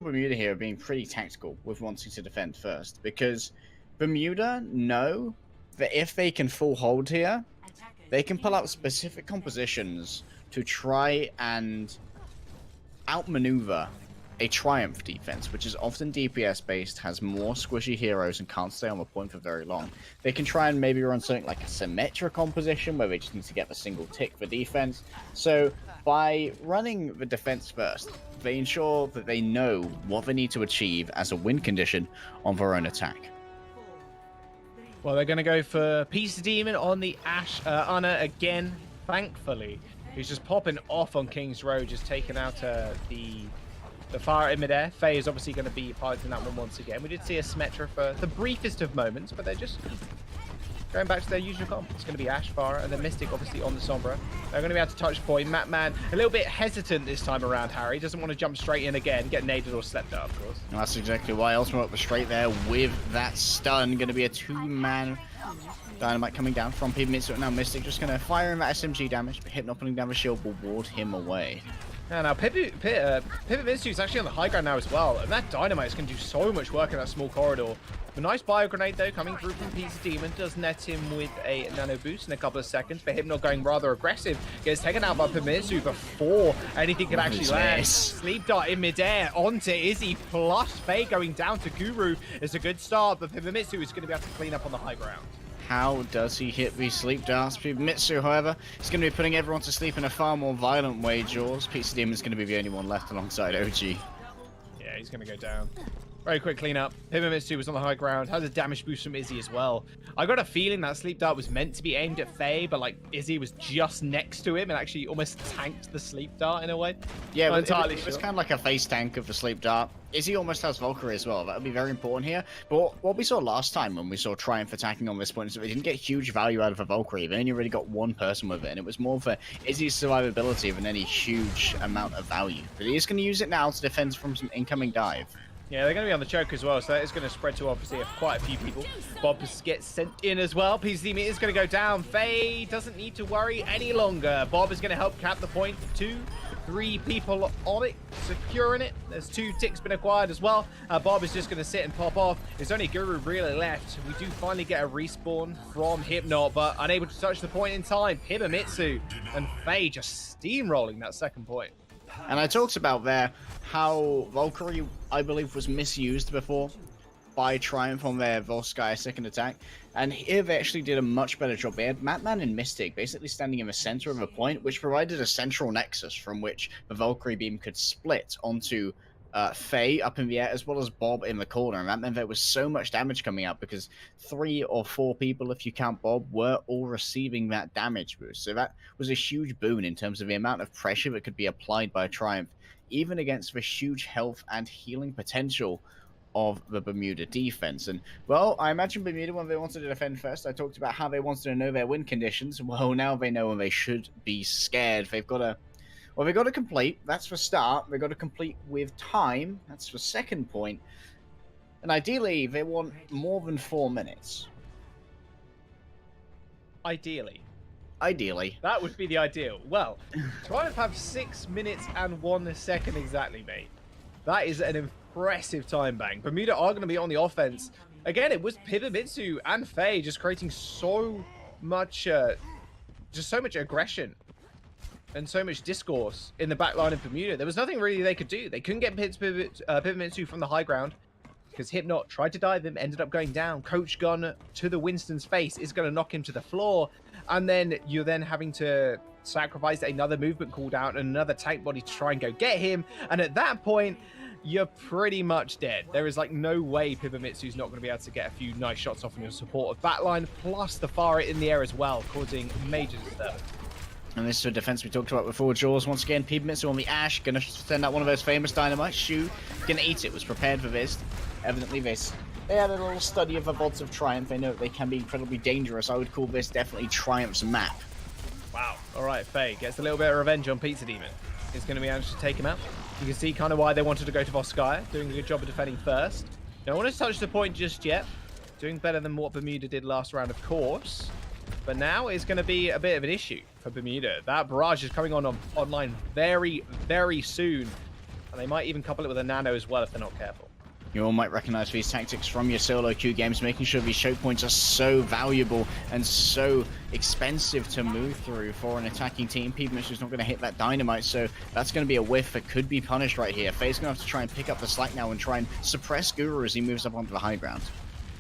Bermuda here are being pretty tactical with wanting to defend first, because Bermuda know that if they can full hold here, they can pull out specific compositions to try and outmaneuver a Triumph defense, which is often DPS based, has more squishy heroes, and can't stay on the point for very long. They can try and maybe run something like a Symmetra composition where they just need to get the single tick for defense. So by running the defense first, they ensure that they know what they need to achieve as a win condition on their own attack. Well, they're going to go for Peace Demon on the Ana again, thankfully. He's just popping off on King's Road, just taking out the fire in midair. Faye is obviously going to be piloting that one once again. We did see a Symmetra for the briefest of moments, but they're just going back to their usual comp. It's going to be Ashe, Farah, and then Mystic obviously on the Sombra. They're going to be able to touch point. Matman a little bit hesitant this time around, Harry. Doesn't want to jump straight in again, get naded or slept out, of course. And that's exactly why Ultimate up straight there with that stun. Going to be a two-man dynamite coming down from Pivmitsu. Now Mystic just going to fire in that SMG damage, but Hypno putting down the shield will ward him away. Yeah, now Pivmitsu is actually on the high ground now as well, and that dynamite is going to do so much work in that small corridor. A nice bio grenade though coming through from Peace Demon does net him with a nano boost in a couple of seconds, but Hypno going rather aggressive, gets taken out by Pivmitsu before anything can actually land. Sleep dart in midair onto Izzy plus Faye going down to Guru is a good start, but Pivmitsu is going to be able to clean up on the high ground. How does he hit these sleep darts? Pivmitsu, however, is going to be putting everyone to sleep in a far more violent way, Jaws. Peace Demon is going to be the only one left alongside OG. Yeah, he's going to go down. Very quick cleanup. Pivmitsu was on the high ground. Has a damage boost from Izzy as well. I got a feeling that sleep dart was meant to be aimed at Faye, but like Izzy was just next to him and actually almost tanked the sleep dart in a way. Yeah, it was kind of like a face tank of the sleep dart. Izzy almost has Valkyrie as well. That would be very important here. But what we saw last time when we saw Triumph attacking on this point is that they didn't get huge value out of a Valkyrie. They only really got one person with it, and it was more for Izzy's survivability than any huge amount of value. But he is going to use it now to defend from some incoming dive. Yeah, they're going to be on the choke as well, so that is going to spread to obviously quite a few people. Bob gets sent in as well. PCM is going to go down. Faye doesn't need to worry any longer. Bob is going to help cap the point. 2, 3 people on it, securing it. There's 2 ticks been acquired as well. Bob is just going to sit and pop off. There's only Guru really left. We do finally get a respawn from Hypno, but unable to touch the point in time. Pivmitsu and Faye just steamrolling that second point. And I talked about there how Valkyrie, I believe, was misused before by Triumph on their Volskaya second attack. And here they actually did a much better job. They had Matman and Mystic basically standing in the center of a point, which provided a central nexus from which the Valkyrie beam could split onto Faye up in the air, as well as Bob in the corner. And that meant there was so much damage coming out because 3 or 4 people, if you count Bob, were all receiving that damage boost. So that was a huge boon in terms of the amount of pressure that could be applied by Triumph, even against the huge health and healing potential of the Bermuda defense. And, well, I imagine Bermuda, when they wanted to defend first, I talked about how they wanted to know their win conditions. Well, now they know when they should be scared. They've got to... Well, they've got to complete. That's for start. They've got to complete with time. That's for second point. And ideally, they want more than 4 minutes. Ideally. Ideally. That would be the ideal. Well, Triumph have 6 minutes and 1 second exactly, mate. That is an impressive time bank. Bermuda are going to be on the offense. Again, it was Pivmitsu and Faye just creating so much, just so much aggression and so much discourse in the back line of Bermuda. There was nothing really they could do. They couldn't get Pivmitsu from the high ground because Hypno tried to dive him, ended up going down. Coach gun to the Winston's face is going to knock him to the floor. And then you're then having to sacrifice another movement cooldown and another tank body to try and go get him. And at that point, you're pretty much dead. There is like no way Pivmitsu's not going to be able to get a few nice shots off on your supportive backline, plus the fire in the air as well, causing major disturbance. And this is a defense we talked about before, Jaws. Once again, Pivmitsu on the Ashe, gonna send out one of those famous dynamites. Shu, gonna eat it, was prepared for this. Evidently they had a little study of the VODs of Triumph. They know that they can be incredibly dangerous. I would call this definitely Triumph's map. Wow. All right, Faye gets a little bit of revenge on Pizza Demon. He's going to be able to take him out. You can see kind of why they wanted to go to Volskaya, doing a good job of defending first. Don't want to touch the point just yet. Doing better than what Bermuda did last round, of course. But now it's going to be a bit of an issue for Bermuda. That barrage is coming online very, very soon. And they might even couple it with a nano as well if they're not careful. You all might recognize these tactics from your solo queue games, making sure these choke points are so valuable and so expensive to move through for an attacking team. Peevimit's just not going to hit that dynamite, so that's going to be a whiff that could be punished right here. Faye's going to have to try and pick up the slack now and try and suppress Guru as he moves up onto the high ground.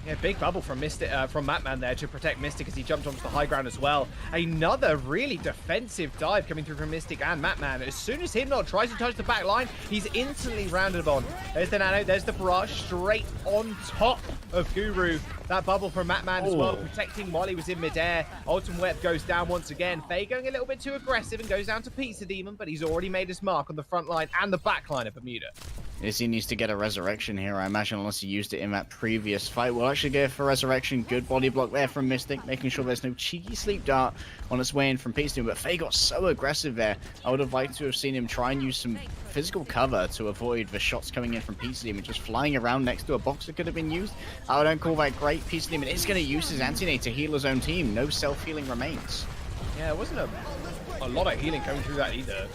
Yeah, big bubble from Mystic, from Matman there to protect Mystic as he jumped onto the high ground as well. Another really defensive dive coming through from Mystic and Matman. As soon as Hypnot tries to touch the back line, he's instantly rounded upon. There's the nano, there's the barrage straight on top of Guru. That bubble from Matman as well, protecting while he was in midair. Ultimate Whip goes down once again. Faye going a little bit too aggressive and goes down to Pizza Demon, but he's already made his mark on the front line and the back line of Bermuda. Izzy needs to get a resurrection here, I imagine, unless he used it in that previous fight. We'll actually go for resurrection. Good body block there from Mystic, making sure there's no cheeky sleep dart on its way in from Pizza Demon. But Faye got so aggressive there. I would have liked to have seen him try and use some physical cover to avoid the shots coming in from Pizza Demon, just flying around next to a box that could have been used. I don't call that great. Pizza Demon is going to use his anti-nade to heal his own team. No self-healing remains. Yeah, it wasn't a lot of healing coming through that either.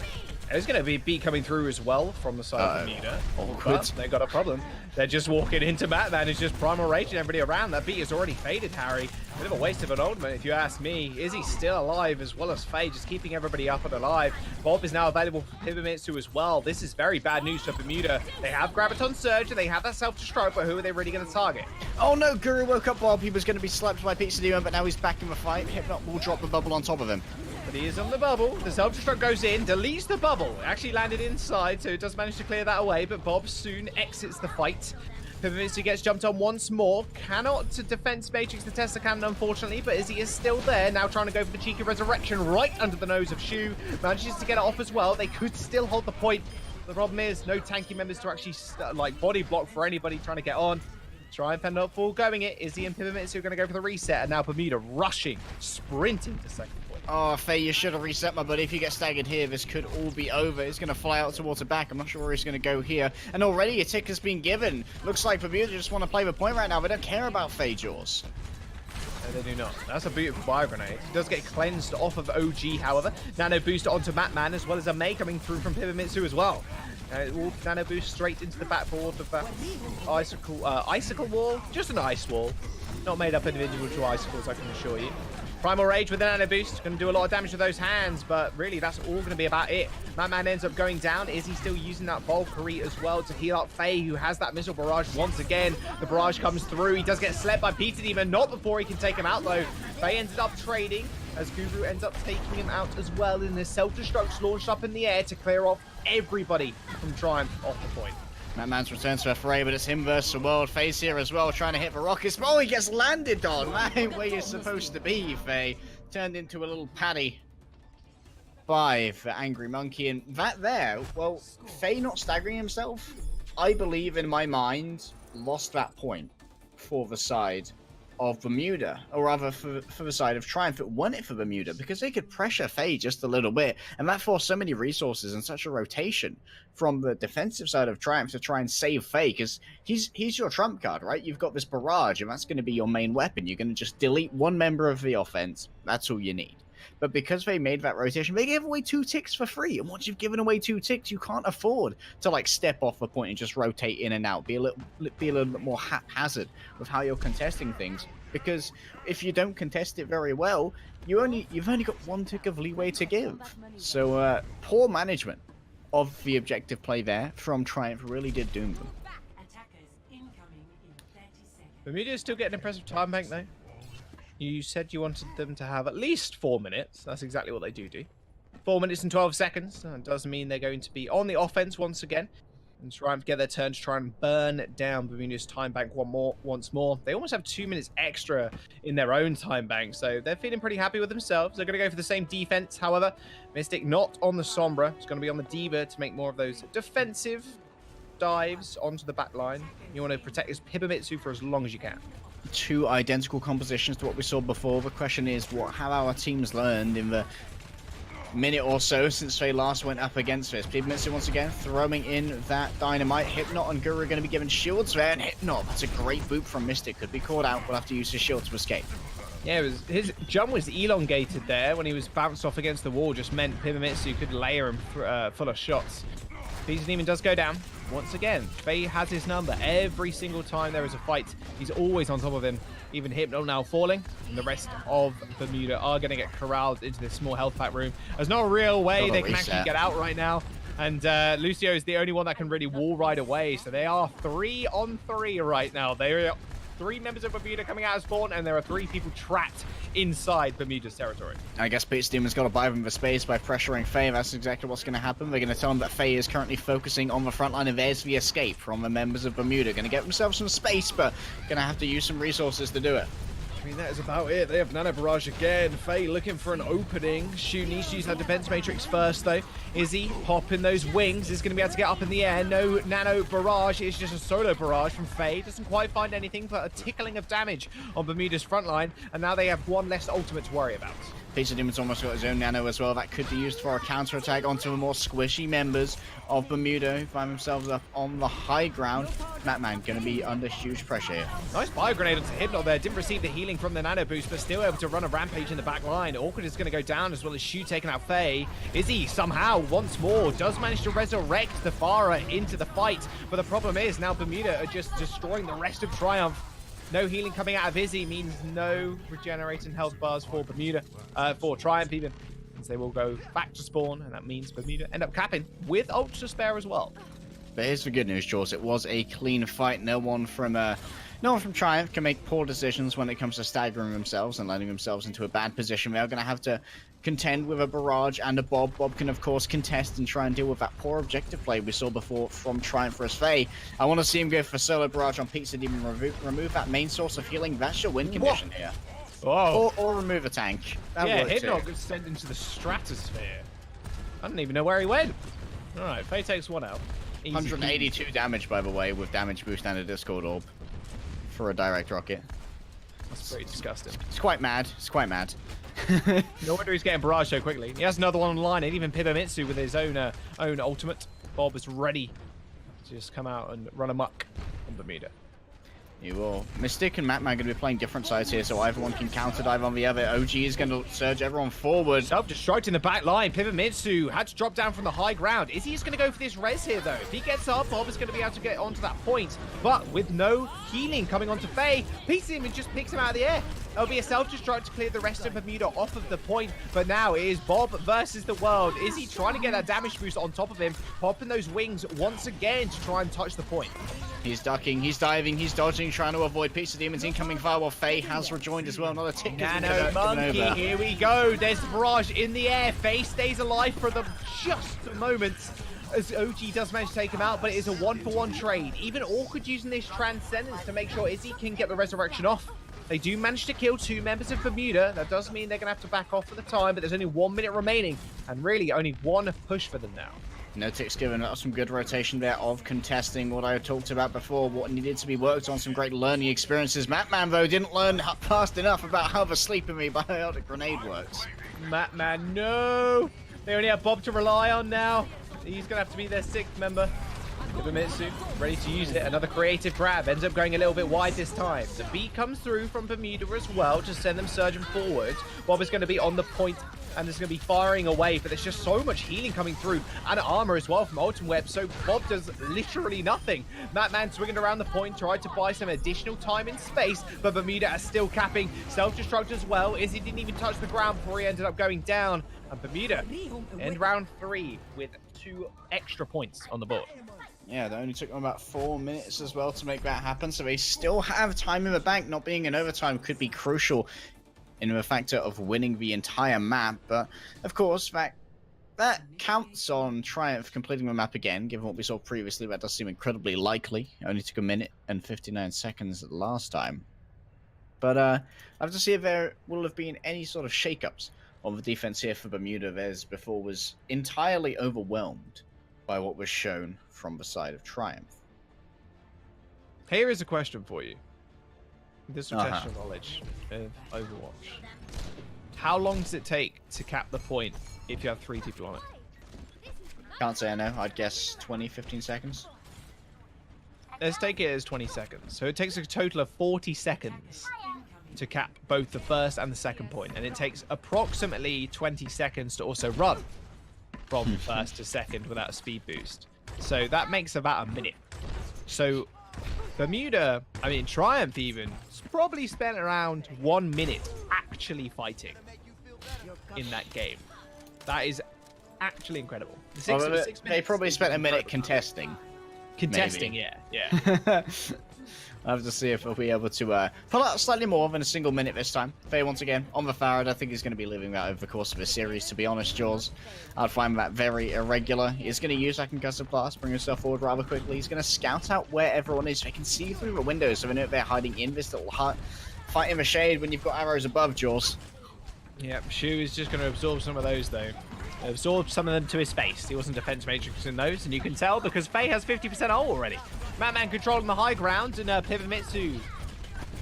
There's going to be a beat coming through as well from the side of Bermuda. But they got a problem. They're just walking into Matman. It's just Primal Rage and everybody around. That beat is already faded, Harry. Bit of a waste of an ultimate, if you ask me. Is he still alive as well as Faye, just keeping everybody up and alive? Bob is now available for Pivomitsu as well. This is very bad news for Bermuda. They have Graviton Surge and they have that self-destruct, but who are they really going to target? Oh no, Guru woke up while he was going to be slapped by Pizza Demon, but now he's back in the fight. Hypnot will drop the bubble on top of him. But he is on the bubble. The self-destruct goes in, deletes the bubble. It actually landed inside, so it does manage to clear that away, but Bob soon exits the fight. Pivomitsu gets jumped on once more. Cannot to defense matrix the Tesla cannon, unfortunately, but Izzy is still there, now trying to go for the cheeky resurrection right under the nose of Shu. Manages to get it off as well. They could still hold the point. The problem is, no tanky members to actually like body block for anybody trying to get on. Triumph and not full going it. Izzy and Pivomitsu are going to go for the reset, and now Bermuda rushing, sprinting to second point. Oh, Faye, you should have reset, my buddy. If you get staggered here, this could all be over. It's going to fly out towards the back. I'm not sure where he's going to go here. And already a tick has been given. Looks like Bermuda just want to play the point right now. They don't care about Faye Jaws. No, they do not. That's a beautiful fire grenade. It does get cleansed off of OG, however. Nano boost onto Matman, as well as a May coming through from Pivomitsu as well. Will nano boost straight into the backboard of that icicle wall. Just an ice wall. Not made up individual to icicles, I can assure you. Primal Rage with a nano boost. Going to do a lot of damage to those hands, but really that's all going to be about it. Matman ends up going down. Is he still using that Valkyrie as well to heal up Faye, who has that missile barrage once again? The barrage comes through. He does get slept by Peter Demon. Not before he can take him out, though. Faye ended up trading as Guru ends up taking him out as well, in the self-destructs launched up in the air to clear off everybody from Triumph off the point. Matman's returns to the fray, but it's him versus the world. Faye's here as well, trying to hit the rockets. Oh, he gets landed on. That ain't where you're supposed to be, Faye. Turned into a little paddy by the Angry Monkey. And that there, well, Faye not staggering himself, I believe in my mind, lost that point for the side of Bermuda, or rather for the side of Triumph. It won it for Bermuda because they could pressure Faye just a little bit, and that forced so many resources and such a rotation from the defensive side of Triumph to try and save Faye, because he's your trump card, right? You've got this barrage, and that's going to be your main weapon. You're going to just delete one member of the offense. That's all you need. But because they made that rotation, they gave away 2 ticks for free. And once you've given away 2 ticks, you can't afford to like step off the point and just rotate in and out. Be a little bit more haphazard with how you're contesting things. Because if you don't contest it very well, you've only got 1 tick of leeway to give. So poor management of the objective play there from Triumph really did doom them. Bermuda is still getting impressive time bank though. You said you wanted them to have at least 4 minutes. That's exactly what they do. 4 minutes and 12 seconds. That does mean they're going to be on the offense once again. And try and get their turn to try and burn down Bermuda's time bank once more. They almost have 2 minutes extra in their own time bank, so they're feeling pretty happy with themselves. They're going to go for the same defense, however. Mystic not on the Sombra. It's going to be on the Diva to make more of those defensive dives onto the back line. You want to protect this Pibomitsu for as long as you can. 2 identical compositions to what we saw before. The question is, what have our teams learned in the minute or so since they last went up against this? Pibomitsu once again throwing in that dynamite. Hypnot and Guru are going to be given shields there, and Hypnot, that's a great boop from Mystic. Could be caught out, will have to use his shield to escape. Yeah, his jump was elongated there when he was bounced off against the wall. Just meant Pibomitsu could layer him full of shots. Peter Demon does go down. Once again, Faye has his number. Every single time there is a fight, he's always on top of him. Even Hypno now falling. And the rest of Bermuda are going to get corralled into this small health pack room. There's no real way they can actually get out right now. And Lucio is the only one that can really wall ride away. So they are 3-on-3 right now. They are 3 members of Bermuda coming out of spawn, and there are 3 people trapped inside Bermuda's territory. I guess Pete's Demon's got to buy them the space by pressuring Faye. That's exactly what's going to happen. They're going to tell him that Faye is currently focusing on the front line, and there's the escape from the members of Bermuda. Going to get themselves some space, but going to have to use some resources to do it. I mean, that is about it. They have Nano Barrage again. Faye looking for an opening. Shu needs to use that defense matrix first, though. Izzy popping those wings. Is going to be able to get up in the air. No Nano Barrage. It's just a solo barrage from Faye. Doesn't quite find anything, but a tickling of damage on Bermuda's front line. And now they have one less ultimate to worry about. Peter Demon's almost got his own nano as well. That could be used for a counter-attack onto the more squishy members of Bermuda who find themselves up on the high ground. Matman going to be under huge pressure here. Nice fire grenade onto Hypno there. Didn't receive the healing from the nano boost, but still able to run a rampage in the back line. Awkward is going to go down as well as Shu taking out Faye. Izzy somehow once more does manage to resurrect the Farah into the fight. But the problem is now Bermuda are just destroying the rest of Triumph. No healing coming out of Izzy means no regenerating health bars for Bermuda, for Triumph even. As they will go back to spawn, and that means Bermuda end up capping with ultra spare as well. But here's the good news, Jaws. It was a clean fight. No one from Triumph can make poor decisions when it comes to staggering themselves and letting themselves into a bad position. They're going to have to contend with a Barrage and a Bob. Bob can, of course, contest and try and deal with that poor objective play we saw before from Triumph vs. Faye. I want to see him go for solo Barrage on Pizza Demon, remove that main source of healing. That's your win condition here. Whoa. Or remove a tank. That yeah, Hypno gets sent into the stratosphere. I don't even know where he went. All right, Faye takes one out. Easy. 182 damage, by the way, with damage boost and a Discord orb for a direct rocket. That's pretty disgusting. It's quite mad. It's quite mad. No wonder he's getting barraged so quickly. He has another one online, and even Pibamitsu with his own ultimate. Bob is ready to just come out and run amok on Bermuda. You will. Mystic and Matman are going to be playing different sides here, so everyone can counter-dive on the other. OG is going to surge everyone forward. Self-destruct in the back line. Pibamitsu had to drop down from the high ground. Is he just going to go for this res here, though? If he gets up, Bob is going to be able to get onto that point. But with no healing coming onto Faye, Peter just picks him out of the air. There'll be a self-destruct to clear the rest of Bermuda off of the point. But now it is Bob versus the world. Is he trying to get that damage boost on top of him? Popping those wings once again to try and touch the point. He's ducking, he's diving, he's dodging, trying to avoid Pizza Demon's incoming fire while Faye has rejoined as well. Another tick. Nano Monkey, here we go. There's the barrage in the air. Faye stays alive for just a moment as OG does manage to take him out, but it is a 1-for-1 trade. Even Awkward using this Transcendence to make sure Izzy can get the resurrection off. They do manage to kill 2 members of Bermuda. That does mean they're going to have to back off for the time, but there's only 1 minute remaining, and really only 1 push for them now. No ticks given us some good rotation there of contesting what I talked about before, what needed to be worked on, some great learning experiences. Matman, though, didn't learn fast enough about how the Sleeping Me biotic grenade works. Matman, no! They only have Bob to rely on now. He's going to have to be their 6th member. Ibamitsu ready to use it. Another creative grab. Ends up going a little bit wide this time. The beat comes through from Bermuda as well to send them surging forward. Bob is going to be on the point and is going to be firing away, but there's just so much healing coming through and armor as well from Ultimate Web, so Bob does literally nothing. Matman swinging around the point, tried to buy some additional time and space, but Bermuda is still capping. Self-destruct as well, as he didn't even touch the ground before he ended up going down. And Bermuda end round 3 with 2 extra points on the board. Yeah, they only took them about 4 minutes as well to make that happen, so they still have time in the bank. Not being in overtime could be crucial in the factor of winning the entire map, but of course that counts on Triumph completing the map again. Given what we saw previously, that does seem incredibly likely. It only took 1 minute and 59 seconds last time. But I have to see if there will have been any sort of shakeups on the defense here for Bermuda. Theirs before was entirely overwhelmed by what was shown from the side of Triumph. Here is a question for you. This will test your knowledge of Overwatch. How long does it take to cap the point if you have 3 people on it? Can't say I know. I'd guess 20, 15 seconds. Let's take it as 20 seconds. So it takes a total of 40 seconds to cap both the first and the second point, and it takes approximately 20 seconds to also run from first to second without a speed boost. So that makes about a minute. So Bermuda, I mean Triumph even, probably spent around 1 minute actually fighting in that game. That is actually incredible. They probably spent a minute contesting. Contesting, maybe. yeah. I'll have to see if we'll be able to pull out slightly more than a single minute this time. Faye, once again, on the Farad, I think he's going to be living that over the course of a series, to be honest, Jaws. I'd find that very irregular. He's going to use that concussive blast, bring himself forward rather quickly. He's going to scout out where everyone is so he can see through the windows, so they know they're hiding in this little hut. Fight in the shade when you've got arrows above, Jaws. Yep, Shu is just going to absorb some of those, though. Absorb some of them to his face. He wasn't defense matrix in those, and you can tell because Faye has 50% ult already. Madman controlling the high ground, and Pivamitsu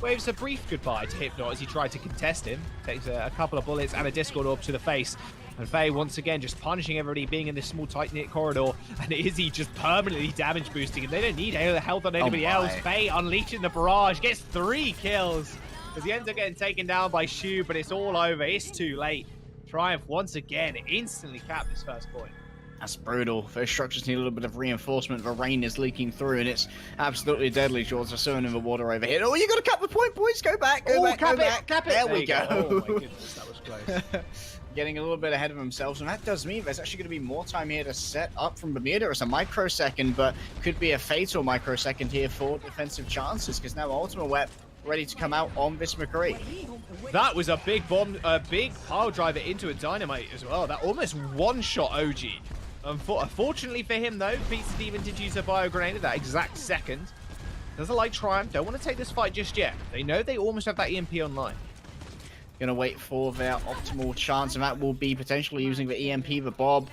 waves a brief goodbye to Hypnot as he tried to contest him. Takes a couple of bullets and a Discord orb to the face. And Faye, once again, just punishing everybody, being in this small, tight-knit corridor. And Izzy just permanently damage boosting, and they don't need health on anybody else. Faye unleashing the barrage, gets 3 kills. As he ends up getting taken down by Shu, but it's all over. It's too late. Triumph, once again, instantly capped his first point. That's brutal. Those structures need a little bit of reinforcement. The rain is leaking through, and it's absolutely deadly, George. They're swimming in the water over here. Oh, you got to cap the point, boys. Go back, go back, go back. Cap it. There we go. Oh, my goodness, that was close. Getting a little bit ahead of themselves, and that does mean there's actually going to be more time here to set up from Bermuda. It's a microsecond, but could be a fatal microsecond here for defensive chances, because now Ultimate Web ready to come out on this McCree. That was a big bomb, a big pile driver into a dynamite as well. That almost one-shot OG. Unfortunately for him, though, beats the Demon did use a bio grenade at that exact second. Doesn't like Triumph. Don't want to take this fight just yet. They know they almost have that EMP online. Gonna wait for their optimal chance, and that will be potentially using the EMP, the Bob,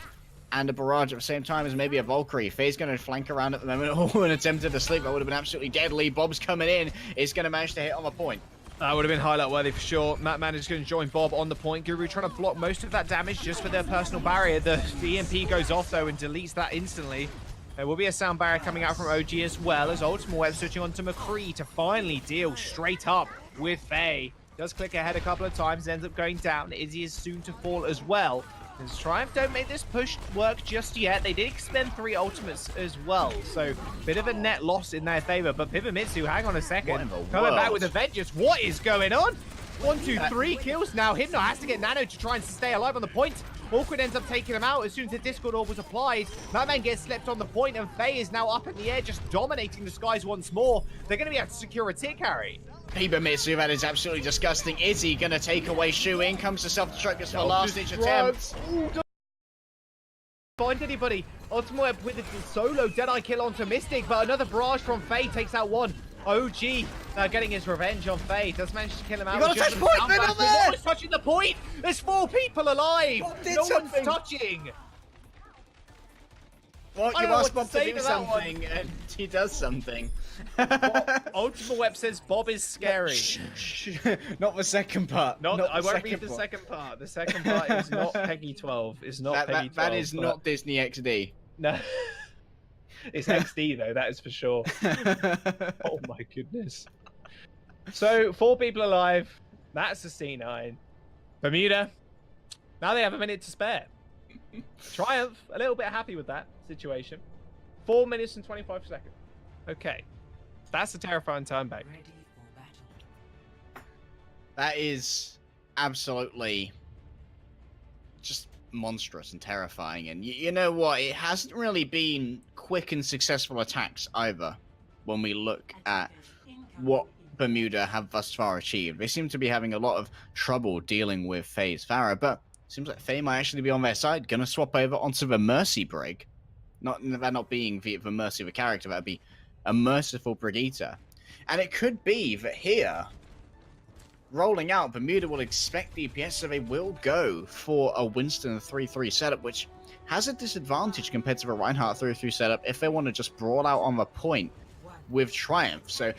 and a barrage at the same time as maybe a Valkyrie. Faye's going to flank around at the moment. Oh, an attempt to sleep. That would have been absolutely deadly. Bob's coming in. Is going to manage to hit on the point. That would have been highlight worthy for sure. Madman is going to join Bob on the point. Guru trying to block most of that damage just for their personal barrier. The EMP goes off, though, and deletes that instantly. There will be a sound barrier coming out from OG as well, as Ultimate Web switching on to McCree to finally deal straight up with Faye. Does click ahead a couple of times, ends up going down. Izzy is soon to fall as well. As Triumph don't make this push work just yet. They did expend 3 ultimates as well, so bit of a net loss in their favor. But Pivamitsu, hang on a second, coming back with a vengeance. What is going on? 1, 2, 3 kills. Now Hypno has to get Nano to try and stay alive on the point. Awkward ends up taking him out as soon as the Discord orb was applied. Madman gets slept on the point, and Faye is now up in the air, just dominating the skies once more. They're going to be able to secure a tier carry. Pivamitsu, that is absolutely disgusting. Izzy going to take away Shu. In comes the self-destruct for last-ditch attempt. Find anybody. Ultimate Web with a solo Deadeye kill onto Mystic, but another barrage from Faye takes out one. OG getting his revenge on Faye. Does manage to kill him out. You got to touch point, they're not there! No one's touching the point! There's 4 people alive! No one's touching! Well, you asked Bob to do something, and he does something. Ultimate Web says Bob is scary. Not the second part. I won't read the second part. The second part is not Peggy 12. It's not Peggy 12. That is not Disney XD. No. It's XD though, that is for sure. Oh my goodness. So 4 people alive. That's a C9. Bermuda. Now they have a minute to spare. Triumph, a little bit happy with that situation. 4 minutes and 25 seconds. Okay. That's a terrifying time back. That is absolutely just monstrous and terrifying. And you know what? It hasn't really been quick and successful attacks either when we look at what Bermuda have thus far achieved. They seem to be having a lot of trouble dealing with Faye's Farah, but seems like Faye might actually be on their side. Gonna swap over onto the Mercy Brig. That not being the Mercy of a character, that'd be a merciful Brigitte. And it could be that here, rolling out, Bermuda will expect DPS, so they will go for a Winston 3-3 setup, which has a disadvantage compared to the Reinhardt 3-3 setup if they want to just brawl out on the point with Triumph. So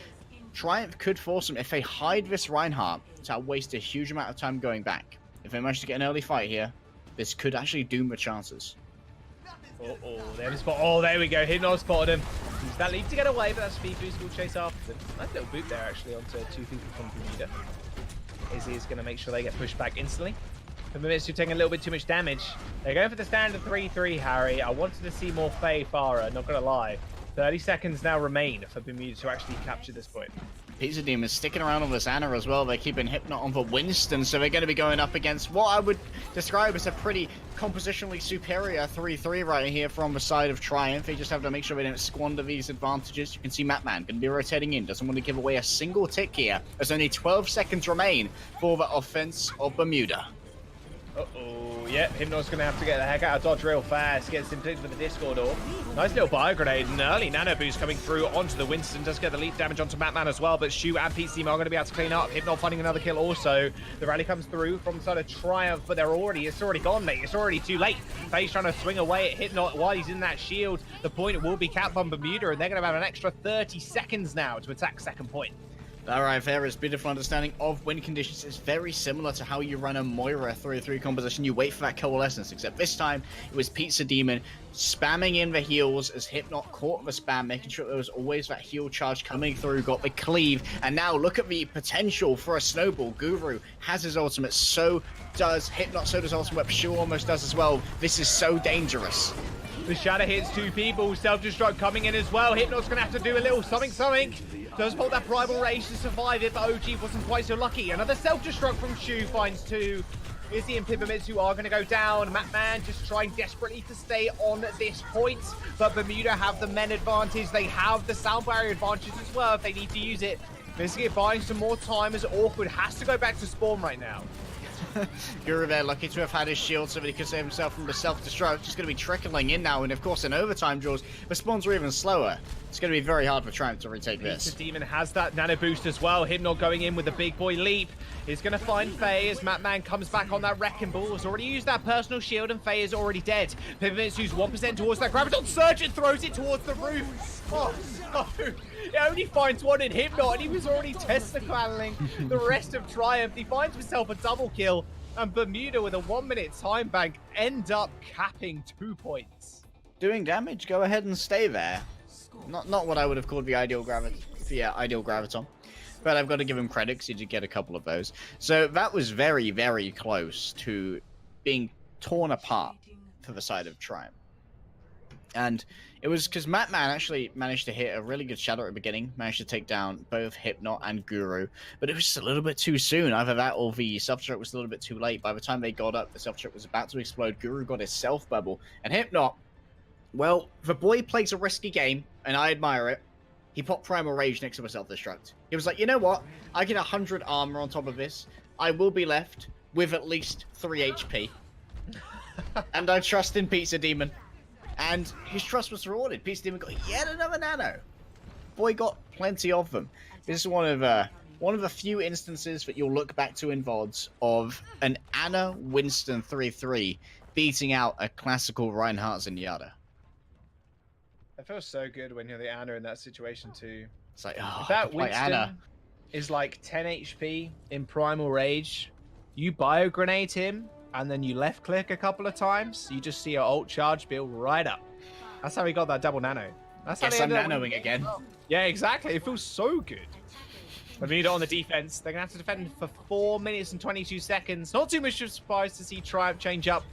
Triumph could force them, if they hide this Reinhardt, to waste a huge amount of time going back. If they manage to get an early fight here, this could actually doom the chances. Oh, there we go. Hidden spotted him. Use that leap to get away, but that's speed boost will chase after them. Nice little boot there, actually, onto 2 people from Bermuda. Izzy is going to make sure they get pushed back instantly. Bermuda taking a little bit too much damage. They're going for the standard 3-3, Harry. I wanted to see more Faye Farah, not gonna lie. 30 seconds now remain for Bermuda to actually capture this point. Pizza Demon is sticking around on this Ana as well. They're keeping Hypnot on for Winston, so they're going to be going up against what I would describe as a pretty compositionally superior 3-3 right here from the side of Triumph. They just have to make sure they don't squander these advantages. You can see Matman going to be rotating in. Doesn't want to give away a single tick here. There's only 12 seconds remain for the offense of Bermuda. Uh-oh, yeah, Hypnot's going to have to get the heck out of dodge real fast. Gets him with the Discord door. Nice little bio grenade. An early nano boost coming through onto the Winston. Does get the leap damage onto Matman as well, but Shu and Pete Steam are going to be able to clean up. Hypnot finding another kill also. The rally comes through from the side of Triumph, but it's already gone, mate. It's already too late. Faye's trying to swing away at Hypnot while he's in that shield. The point will be capped on Bermuda, and they're going to have an extra 30 seconds now to attack second point. Alright, Farah's beautiful understanding of win conditions is very similar to how you run a Moira 3-3 composition. You wait for that coalescence, except this time it was Pizza Demon spamming in the heals as Hypnot caught the spam, making sure there was always that heal charge coming through, got the cleave, and now look at the potential for a snowball. Guru has his ultimate, so does Hypnot, so does ultimate, Shu almost does as well. This is so dangerous. The shadow hits two people, self-destruct coming in as well. Hypnot's going to have to do a little something. Does hold that primal rage to survive it, but OG wasn't quite so lucky. Another self-destruct from Shu finds two. Izzy and Pipamitsu are going to go down. Matman just trying desperately to stay on this point, but Bermuda have the men advantage. They have the sound barrier advantage as well if they need to use it. Biscuit buying some more time as Awkward has to go back to spawn right now. Guru there, lucky to have had his shield so that he could save himself from the self-destruct. Just going to be trickling in now, and of course in overtime draws, the spawns are even slower. It's going to be very hard for Triumph to retake this. The Demon has that nano boost as well. Hypnot going in with the big boy leap. He's going to find Faye as Matman comes back on that wrecking ball. Has already used that personal shield, and Faye is already dead. Pipamitsu's 1% towards that Graviton Surge and throws it towards the roof. Oh no! It only finds one in Hypnot, and he was already Tesla-claddling the rest of Triumph. He finds himself a double kill, and Bermuda with a 1-minute time bank end up capping 2 points. Doing damage, go ahead and stay there. Not what I would have called the ideal graviton. But I've got to give him credit because he did get a couple of those. So that was very, very close to being torn apart for the side of Triumph. And it was because Matman actually managed to hit a really good shadow at the beginning, managed to take down both Hypnot and Guru, but it was just a little bit too soon. Either that or the self-destruct was a little bit too late. By the time they got up, the self-destruct was about to explode. Guru got his self-bubble, and Hypnot, well, the boy plays a risky game, and I admire it. He popped Primal Rage next to a self-destruct. He was like, you know what? I get 100 armor on top of this. I will be left with at least 3 HP. And I trust in Pizza Demon. And his trust was rewarded. Pizza Demon got yet another nano. Boy got plenty of them. This is one of the few instances that you'll look back to in VODs of an Ana Winston 3-3 beating out a classical Reinhardt Zenyatta. It feels so good when you're the Ana in that situation too. It's like, oh, if that Winston Ana is like 10 HP in Primal Rage, you bio grenade him, and then you left click a couple of times, you just see your ult charge build right up. That's how he got that double nano. That's how yes, I'm nanoing again. Yeah, exactly. It feels so good. Bermuda on the defense. They're going to have to defend for 4 minutes and 22 seconds. Not too much of a surprise to see Triumph change up.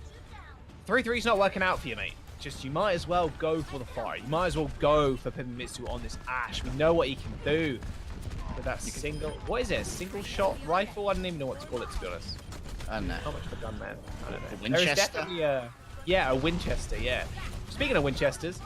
3-3's not working out for you, mate. Just, you might as well go for the fire. You might as well go for Pipamitsu on this Ashe. We know what he can do with that single... What is it? A single shot rifle? I don't even know what to call it, to be honest. I don't know. Not much of a gun, man. I don't know. A Winchester? There is definitely a Winchester, yeah. Speaking of Winchesters,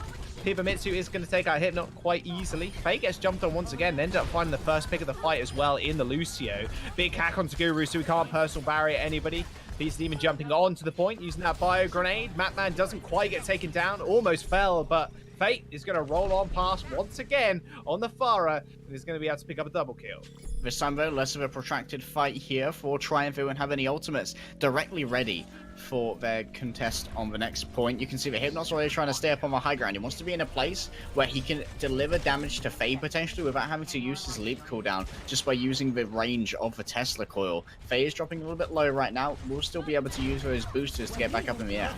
Pipamitsu is going to take out Hypnot quite easily. Faye gets jumped on once again. They end up finding the first pick of the fight as well in the Lucio. Big hack onto Guru, so he can't personal barrier anybody. Pizza Demon jumping on to the point, using that bio grenade. Matman doesn't quite get taken down, almost fell, but Fate is going to roll on past once again on the Farah, and is going to be able to pick up a double kill. This time, though, less of a protracted fight here for Triumph, who won't have any ultimates directly ready for their contest on the next point. You can see that Hypnot's already trying to stay up on the high ground. He wants to be in a place where he can deliver damage to Faye potentially without having to use his leap cooldown, just by using the range of the Tesla coil. Faye is dropping a little bit low right now. We'll still be able to use those boosters to get back up in the air.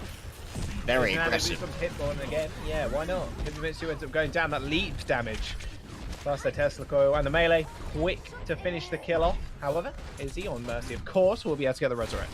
Very aggressive. Again. Yeah, why not? Pipamitsu ends up going down that leap damage. Plus the Tesla coil and the melee, quick to finish the kill off. However, is he on Mercy? Of course, we'll be able to get the resurrect.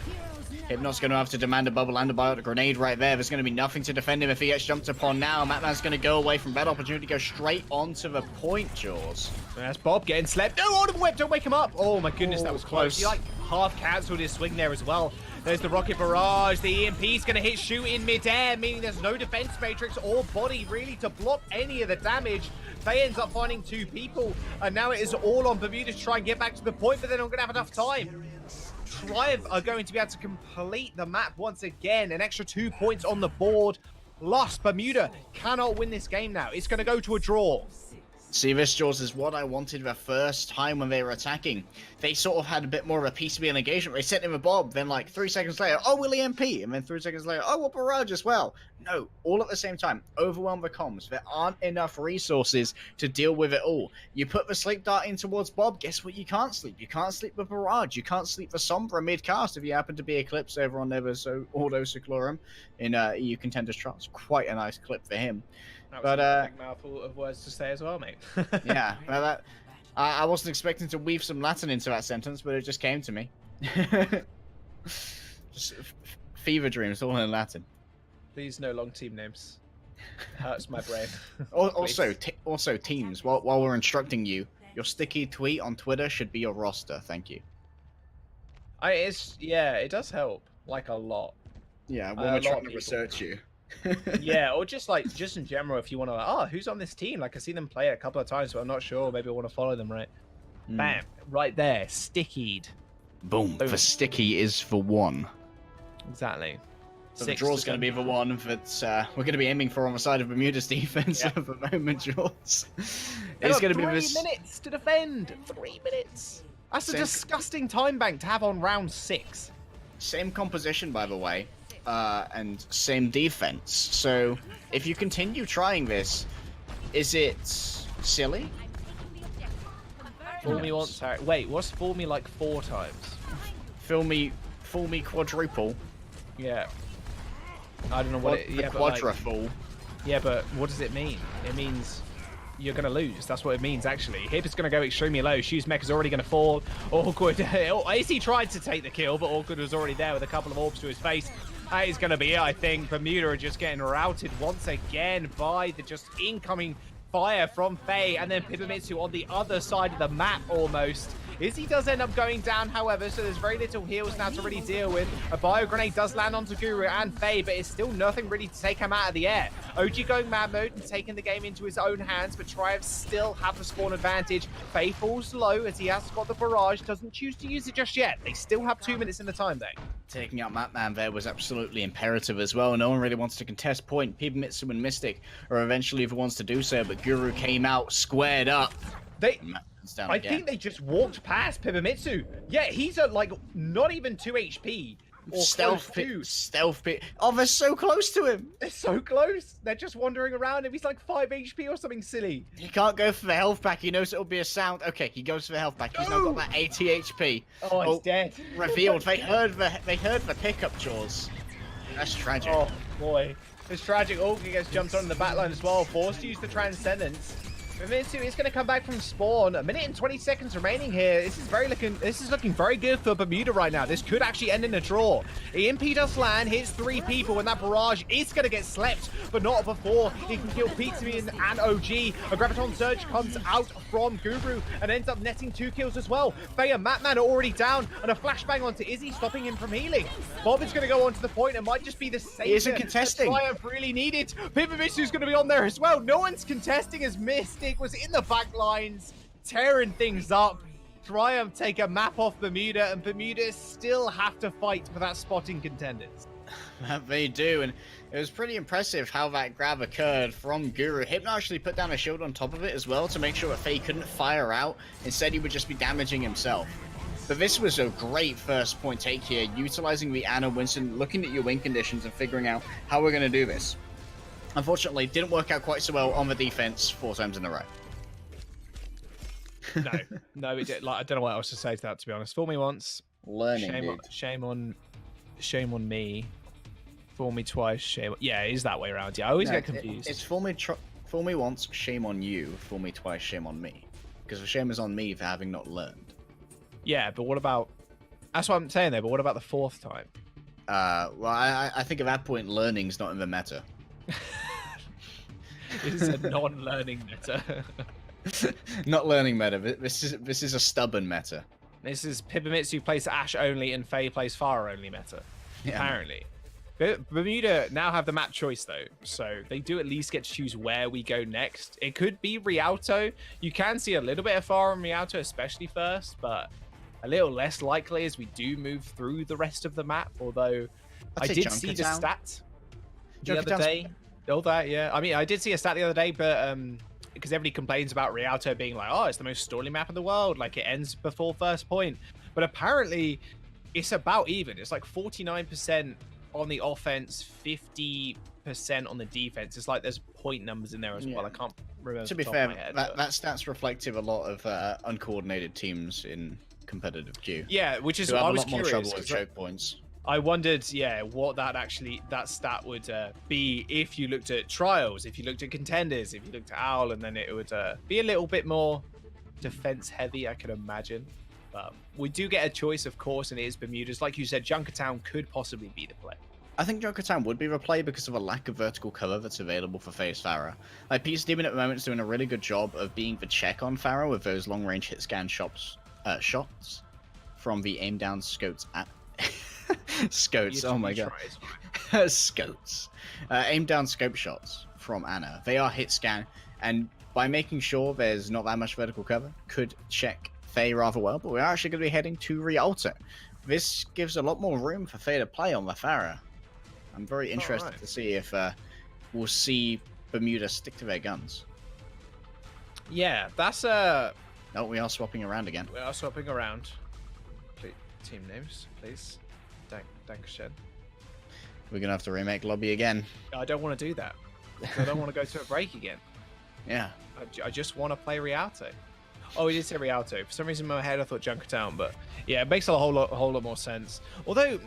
Hypnot's going to have to demand a bubble and a biotic grenade right there. There's going to be nothing to defend him if he gets jumped upon now. Matman's going to go away from that opportunity, go straight onto the point, Jaws. That's Bob getting slept. No, on the whip, don't wake him up. Oh my goodness, that was close. He like half cancelled his swing there as well. There's the rocket barrage. The EMP's going to hit shoot in midair, meaning there's no defense matrix or body really to block any of the damage. Faye ends up finding 2 people, and now it is all on Bermuda to try and get back to the point, but they're not going to have enough time. Triumph are going to be able to complete the map once again. An extra 2 points on the board. Lost. Bermuda cannot win this game now. It's going to go to a draw. See, this, Jaws, is what I wanted the first time when they were attacking. They sort of had a bit more of a peaceable engagement. They sent him a bomb, then like 3 seconds later, oh, we'll EMP, and then 3 seconds later, oh, we'll barrage as well. No, all at the same time. Overwhelm the comms. There aren't enough resources to deal with it all. You put the sleep dart in towards Bob, guess what? You can't sleep. You can't sleep the barrage. You can't sleep the Sombra mid-cast if you happen to be Eclipse over on Never So Auto Cyclorum in EU Contenders Trials. Quite a nice clip for him. That was but a big mouthful of words to say as well, mate. Yeah, well, I wasn't expecting to weave some Latin into that sentence, but it just came to me. Just fever dreams, all in Latin. Please, no long team names. Hurts my brain. Also, teams. While we're instructing you, your sticky tweet on Twitter should be your roster. Thank you. Yeah, it does help, like a lot. Yeah, when we're trying to research you. Yeah, or just in general, if you want to, like, oh, who's on this team? Like, I've seen them play a couple of times, but I'm not sure. Maybe I want to follow them, right? Bam, right there, stickied. Boom. The sticky is for 1. Exactly. So the draw's going to be the one that we're going to be aiming for on the side of Bermuda's defense at the moment, Jaws. It's going to be 3 minutes to defend. 3 minutes. That's a disgusting time bank to have on round 6. Same composition, by the way. And same defense. So if you continue trying this, is it silly? Fool me once. Wait, what's fool me like 4 times? Fool me quadruple. Yeah. I don't know what it. Yeah, quadra fool. Yeah, but what does it mean? It means you're going to lose. That's what it means, actually. Hip is going to go extremely low. Shoes Mech is already going to fall. Awkward. AC tried to take the kill, but Awkward was already there with a couple of orbs to his face. That is going to be it, I think. Bermuda are just getting routed once again by the just incoming fire from Faye, and then Pipamitsu on the other side of the map almost. Izzy does end up going down, however, so there's very little heals now to really deal with. A bio grenade does land onto Guru and Faye, but it's still nothing really to take him out of the air. OG going mad mode and taking the game into his own hands, but Triumph still have the spawn advantage. Faye falls low as he has got the barrage, doesn't choose to use it just yet. They still have 2 minutes in the time bank. Taking out Matman there was absolutely imperative as well. No one really wants to contest point. Pipamitsu and Mystic are eventually the ones to do so, but Guru came out squared up. I think they just walked past Pipamitsu. Yeah, he's at like not even 2 HP. Or stealth pit. Oh, they're so close to him. They're so close. They're just wandering around him. He's like 5 HP or something silly. He can't go for the health pack. He knows it'll be a sound. Okay, he goes for the health pack. He's now got that 80 HP. Oh, he's dead. Revealed. They heard the pickup, Jaws. That's tragic. Oh boy, it's tragic. Olga gets jumped on the backline as well. Forced to use the Transcendence. Pipamitsu is going to come back from spawn. 1 minute and 20 seconds remaining here. This is looking very good for Bermuda right now. This could actually end in a draw. EMP does land, hits 3 people, and that barrage is going to get slept, but not before he can kill Pizzaman and OG. A Graviton Surge comes out from Guru and ends up netting 2 kills as well. Faye and Matman are already down, and a flashbang onto Izzy, stopping him from healing. Bob is going to go onto the point and might just be the same. He isn't contesting. Triumph really needed. Pipamitsu's going to be on there as well. No one's contesting as Mystic was in the back lines, tearing things up. Triumph take a map off Bermuda, and Bermuda still have to fight for that spot in Contenders. They do, and it was pretty impressive how that grab occurred from Guru. Hypno actually put down a shield on top of it as well to make sure that Faye couldn't fire out. Instead, he would just be damaging himself. But this was a great first point take here, utilizing the Anna Winston, looking at your win conditions and figuring out how we're going to do this. Unfortunately, it didn't work out quite so well on the defense 4 times in a row. No, it did. Like, I don't know what else to say to that, to be honest. Fool me once. Learning. Shame on me. Fool me twice. Shame. Yeah, it is that way around. Yeah, I always get confused. It's fool me once. Shame on you. Fool me twice. Shame on me. Because the shame is on me for having not learned. Yeah, but what about? That's what I'm saying there. But what about the 4th time? Well, I think at that point, learning's not in the meta. This is a non-learning meta. Not learning meta. This is a stubborn meta. This is Pipamitsu plays Ashe only and Faye plays Pharah only meta. Yeah. Apparently. Bermuda now have the map choice though, so they do at least get to choose where we go next. It could be Rialto. You can see a little bit of Pharah and Rialto, especially first, but a little less likely as we do move through the rest of the map. Although I did see the stat the other day. All that, yeah. I mean, I did see a stat the other day, but because everybody complains about Rialto being like, oh, it's the most stalling map in the world, like it ends before first point. But apparently, it's about even. It's like 49% on the offense, 50% on the defense. It's like there's point numbers in there as well. I can't remember. To be fair, that stat's reflective of a lot of uncoordinated teams in competitive queue. Yeah, which is why I was curious. More trouble with choke points. I wondered, yeah, what that stat would be if you looked at trials, if you looked at contenders, if you looked at Owl, and then it would be a little bit more defense heavy, I can imagine. But we do get a choice, of course, and it is Bermuda's. Like you said, Junkertown could possibly be the play. I think Junkertown would be the play because of a lack of vertical cover that's available for FaZe Pharah. Like, Pete's Demon at the moment is doing a really good job of being the check on Pharah with those long-range hit scan shots from the aim down scopes at Scotes, oh my god. Scotes. Aim down scope shots from Anna. They are hit scan, and by making sure there's not that much vertical cover, could check Faye rather well, but we're actually going to be heading to Rialto. This gives a lot more room for Faye to play on the Pharah. I'm very interested to see if we'll see Bermuda stick to their guns. Yeah, that's No, we are swapping around again. We are swapping around. Team names, please. Dankeschön. We're gonna have to remake lobby again. I don't want to do that. I don't want to go to a break again. Yeah. I just want to play Rialto. Oh, we did say Rialto. For some reason in my head I thought Junkertown, but yeah, it makes a whole lot more sense. Although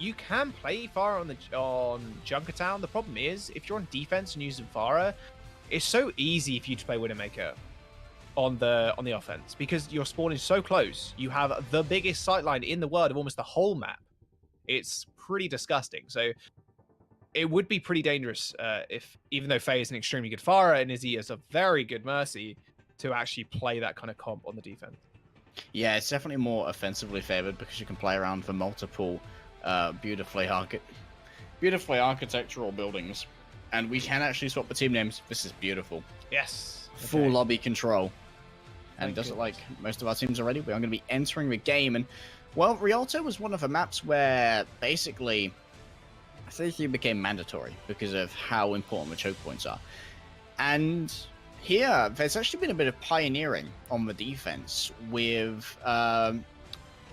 you can play Pharah on Junkertown. The problem is if you're on defense and using Pharah, it's so easy for you to play Widowmaker on the offense because you're spawning so close. You have the biggest sightline in the world of almost the whole map. It's pretty disgusting. So it would be pretty dangerous if, even though Faye is an extremely good Pharah and Izzy is a very good Mercy, to actually play that kind of comp on the defense. Yeah, it's definitely more offensively favored because you can play around for multiple beautifully architectural buildings, and we can actually swap the team names. This is beautiful. Yes. Okay. Full lobby control. And does it like most of our teams already? We are going to be entering the game, and well, Rialto was one of the maps where basically safety became mandatory because of how important the choke points are. And here, there's actually been a bit of pioneering on the defense with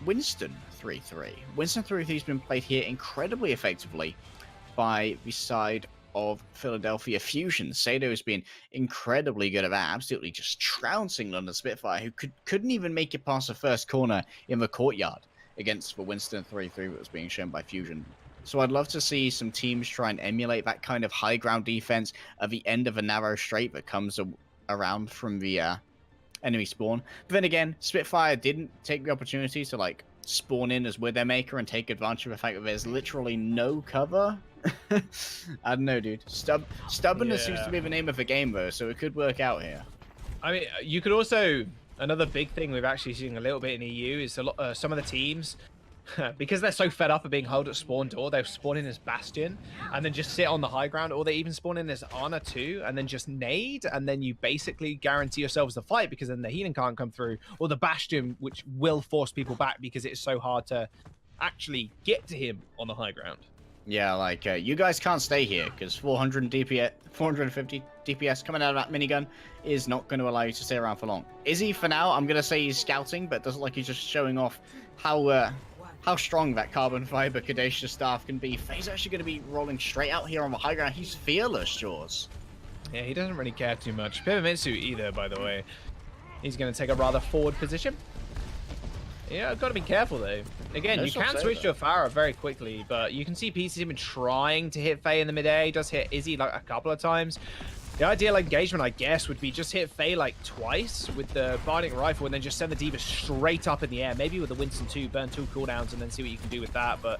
Winston 3-3. Winston 3-3 has been played here incredibly effectively by the side of Philadelphia Fusion. Sado has been incredibly good at that, absolutely just trouncing London Spitfire, who couldn't even make it past the first corner in the courtyard against the Winston 3-3 that was being shown by Fusion. So I'd love to see some teams try and emulate that kind of high ground defense at the end of a narrow straight that comes around from the enemy spawn. But then again, Spitfire didn't take the opportunity to like spawn in as Widowmaker and take advantage of the fact that there's literally no cover. I don't know, dude. Stubbornness seems to be the name of the game, though, so it could work out here. I mean, you could also... Another big thing we've actually seen a little bit in EU is some of the teams, because they're so fed up of being held at spawn door, they'll spawn in as Bastion and then just sit on the high ground, or they even spawn in as Ana 2 and then just nade, and then you basically guarantee yourselves the fight because then the healing can't come through, or the Bastion, which will force people back because it's so hard to actually get to him on the high ground. Yeah, like, you guys can't stay here, because 450 DPS coming out of that minigun is not going to allow you to stay around for long. Izzy, for now, I'm going to say he's scouting, but it doesn't look like he's just showing off how strong that carbon fiber Caduceus staff can be. Faye's actually going to be rolling straight out here on the high ground. He's fearless, Jaws. Yeah, he doesn't really care too much. Pipamitsu either, by the way. He's going to take a rather forward position. Yeah, I've got to be careful, though. Again, you can switch to a Pharah very quickly, but you can see pieces even trying to hit Faye in the mid-air. He does hit Izzy like a couple of times. The ideal engagement, I guess, would be just hit Faye like twice with the Binding Rifle and then just send the D.Va straight up in the air. Maybe with the Winston 2, burn 2 cooldowns and then see what you can do with that. But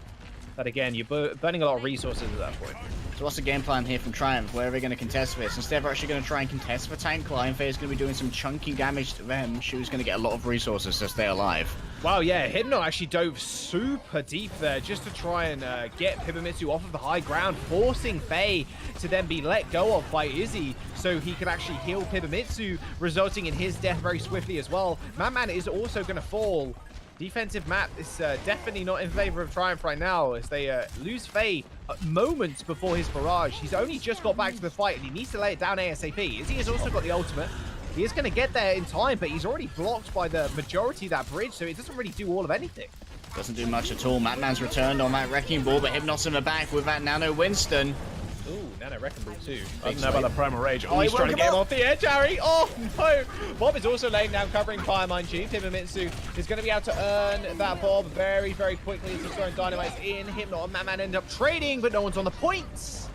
that again, you're burning a lot of resources at that point. So what's the game plan here from Triumph? Where are they going to contest this? Instead, we're actually going to try and contest for tank line. Faye's going to be doing some chunky damage to them. Shu's going to get a lot of resources to stay alive. Wow, yeah, Hypno actually dove super deep there just to try and get Pibamitsu off of the high ground, forcing Faye to then be let go of by Izzy so he could actually heal Pibamitsu, resulting in his death very swiftly as well. Madman is also going to fall. Defensive map is definitely not in favor of Triumph right now as they lose Faye moments before his barrage. He's only just got back to the fight and he needs to lay it down ASAP. Izzy has also got the ultimate. He is going to get there in time, but he's already blocked by the majority of that bridge, so it doesn't really do all of anything. Doesn't do much at all. Madman's returned on that Wrecking Ball, but Hypnos in the back with that Nano Winston. Ooh, Nano Wrecking Ball too. I don't know about the Primal Rage. Oh, he's He trying to get him off. the edge, Harry. Oh, no. Bob is also laying down covering fire, mind you. Pibamitsu is going to be able to earn that Bob very, very quickly. He's throwing dynamites in. Hypno and Madman end up trading, but no one's on the points.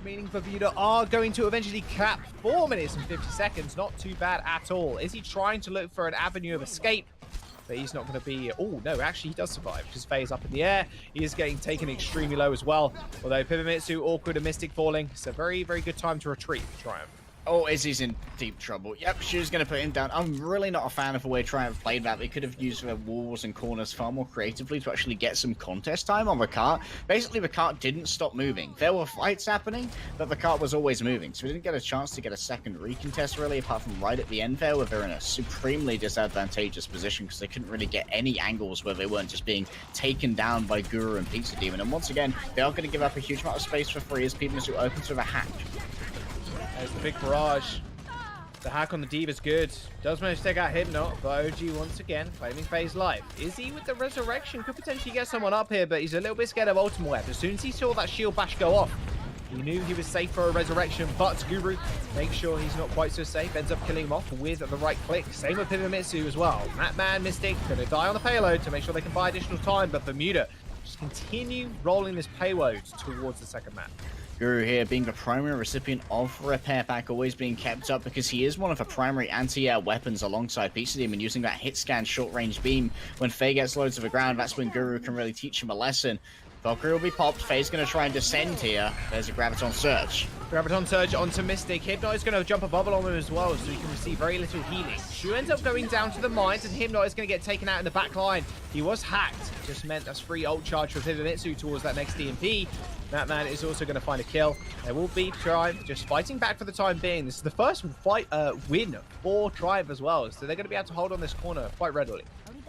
Meaning Bermuda are going to eventually cap 4 minutes and 50 seconds. Not too bad at all. Is he trying to look for an avenue of escape? But he's not going to be... Oh, no, actually he does survive because Faye is up in the air. He is getting taken extremely low as well. Although Pibamitsu, Awkward and Mystic falling. It's a very, very good time to retreat for Triumph. Oh, Izzy's in deep trouble. Yep, Shu's going to put him down. I'm really not a fan of the way Triumph played that. They could have used their walls and corners far more creatively to actually get some contest time on the cart. Basically, the cart didn't stop moving. There were fights happening, but the cart was always moving. So we didn't get a chance to get a second recontest, really, apart from right at the end there, where they're in a supremely disadvantageous position because they couldn't really get any angles where they weren't just being taken down by Guru and Pizza Demon. And once again, they are going to give up a huge amount of space for free as Pibamitsu opens with a hack. There's the big barrage. The hack on the Diva's good. Does manage to take out Hypno, but OG once again claiming Faye's life. Izzy with the resurrection could potentially get someone up here, but he's a little bit scared of Ultimate Weapon. As soon as he saw that shield bash go off, he knew he was safe for a resurrection, but Guru makes sure he's not quite so safe, ends up killing him off with the right click. Same with Pibamitsu as well. Madman, Mystic, going to die on the payload to make sure they can buy additional time, but Bermuda just continue rolling this payload towards the second map. Guru here being the primary recipient of Repair Pack, always being kept up because he is one of the primary anti-air weapons alongside Pizza Demon, using that hit scan short-range beam. When Faye gets low to the ground, that's when Guru can really teach him a lesson. Valkyrie will be popped. Faye's going to try and descend here. There's a Graviton Surge. Graviton Surge onto Mystic. Hypno is going to jump a bubble on him as well, so he can receive very little healing. Shu ends up going down to the mines, and Hypno is going to get taken out in the back line. He was hacked. Just meant that's free ult charge for Pibamitsu towards that next DMP. That man is also going to find a kill. There will be Triumph just fighting back for the time being. This is the first win for Triumph as well, so they're going to be able to hold on this corner quite readily.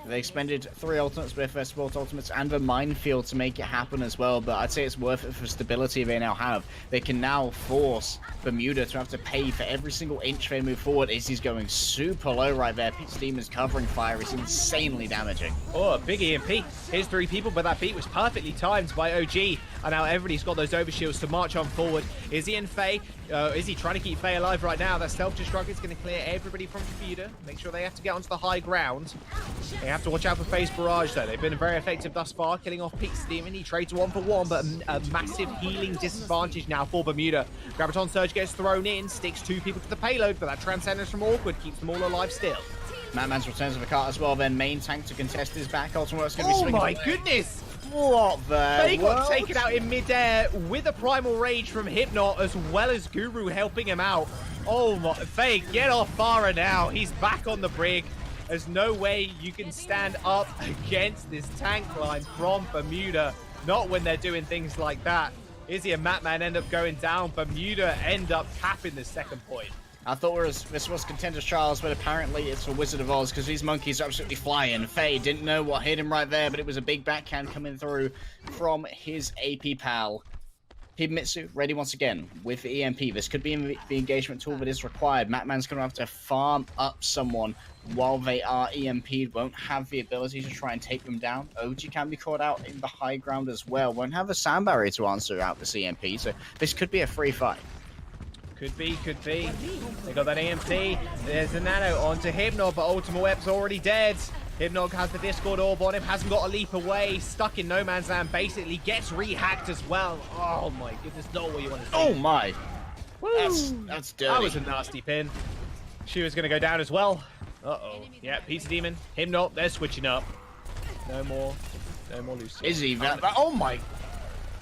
They expended 3 ultimates with their sport ultimates and the minefield to make it happen as well, but I'd say it's worth it for stability they now have. They can now force Bermuda to have to pay for every single inch they move forward. Izzy's going super low right there. Pizza Demon's covering fire is insanely damaging. Oh, a big EMP. Here's 3 people, but that beat was perfectly timed by OG. And now everybody's got those overshields to march on forward. Izzy and Faye. Izzy trying to keep Faye alive right now. That self-destruct is going to clear everybody from Bermuda. Make sure they have to get onto the high ground. They have to watch out for Faye's barrage, though. They've been very effective thus far, killing off Pizza Demon. He trades 1 for 1, but a massive healing disadvantage now for Bermuda. Graviton Surge gets thrown in, sticks 2 people to the payload, but that Transcendence from Awkward keeps them all alive still. Madman's returns to the cart as well. Their main tank to contest his back. Ultimate's going to be swinging. Oh my goodness! What the Faye got taken out in midair with a Primal Rage from Hypno, as well as Guru helping him out. Oh my, Faye, get off Farah now. He's back on the brig. There's no way you can stand up against this tank line from Bermuda. Not when they're doing things like that. Izzy and Madman end up going down. Bermuda end up capping the second point. I thought this was Contenders Trials, but apparently it's for Wizard of Oz because these monkeys are absolutely flying. Faye didn't know what hit him right there, but it was a big backhand coming through from his AP pal. Pibamitsu ready once again with the EMP. This could be the engagement tool that is required. Madman's going to have to farm up someone while they are EMP'd. Won't have the ability to try and take them down. OG can be caught out in the high ground as well. Won't have a sound barrier to answer out this EMP, so this could be a free fight. Could be, could be. They got that EMP. There's a nano onto Hypno, but Ultimate Web's already dead. Hypno has the Discord orb on him, hasn't got a leap away, stuck in no man's land, basically gets rehacked as well. Oh my goodness, not what you want to see. Oh my. Woo. That's dirty. That was a nasty pin. She was going to go down as well. Uh-oh. Yeah, Pizza Demon, Hypno, they're switching up. No more loose. Izzy, oh my.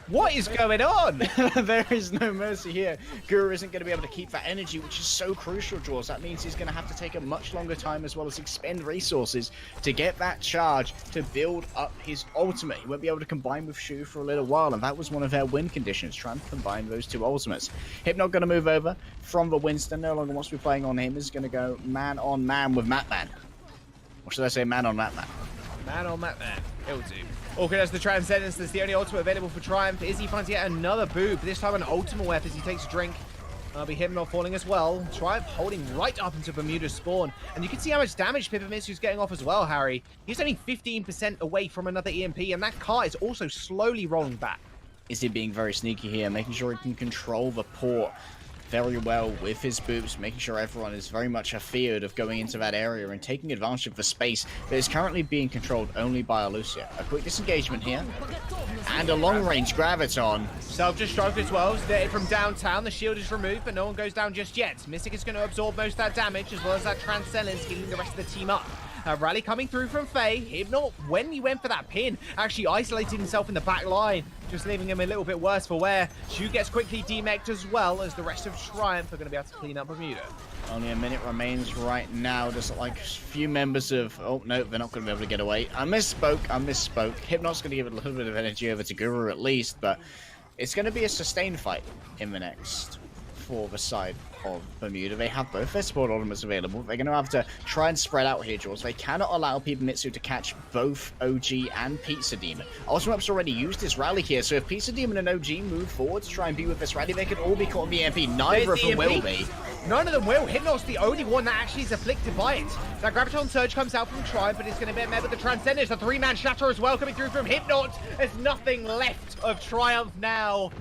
What is going on? There is no mercy here. Guru isn't going to be able to keep that energy, which is so crucial, Jaws. That means he's going to have to take a much longer time as well as expend resources to get that charge to build up his ultimate. He won't be able to combine with Shu for a little while, and that was one of their win conditions, trying to combine those two ultimates. Hypnot going to move over from the Winston. No longer wants to be playing on him. Is going to go man on man with Matman. Or should I say man on Matman? Man on Matman. It'll do. Orchid has the Transcendence. That's the only ultimate available for Triumph. Izzy finds yet another boob. This time an ultimate weapon as he takes a drink. That'll be Hypnot falling as well. Triumph holding right up into Bermuda's spawn. And you can see how much damage Pipimitsu's getting off as well, Harry. He's only 15% away from another EMP, and that car is also slowly rolling back. Izzy being very sneaky here, making sure he can control the port very well with his boots, making sure everyone is very much afeared of going into that area and taking advantage of the space that is currently being controlled only by Lucia. A quick disengagement here, and a long-range Graviton. Self-destruct as well. So from downtown, the shield is removed, but no one goes down just yet. Mystic is going to absorb most of that damage, as well as that Transcendence, healing the rest of the team up. A rally coming through from Faye. Hypnot, when he went for that pin, actually isolated himself in the back line, just leaving him a little bit worse for wear. Shu gets quickly demeched as well, as the rest of Triumph are going to be able to clean up Bermuda. Only a minute remains right now. Just like a few members of... Oh, no, they're not going to be able to get away. I misspoke. Hypnot's going to give it a little bit of energy over to Guru at least, but it's going to be a sustained fight in the next for the side of Bermuda. They have both their support ultimates available. They're going to have to try and spread out here, Jaws. They cannot allow Pipimitsu to catch both OG and Pizza Demon. Ultimate's already used his rally here, so if Pizza Demon and OG move forward to try and be with this rally, they could all be caught in the EMP. Neither of them will be. None of them will. Hypnot's the only one that actually is afflicted by it. That Graviton Surge comes out from Triumph, but it's going to be met with the Transcendence. A three-man shatter as well coming through from Hypnot. There's nothing left of Triumph now.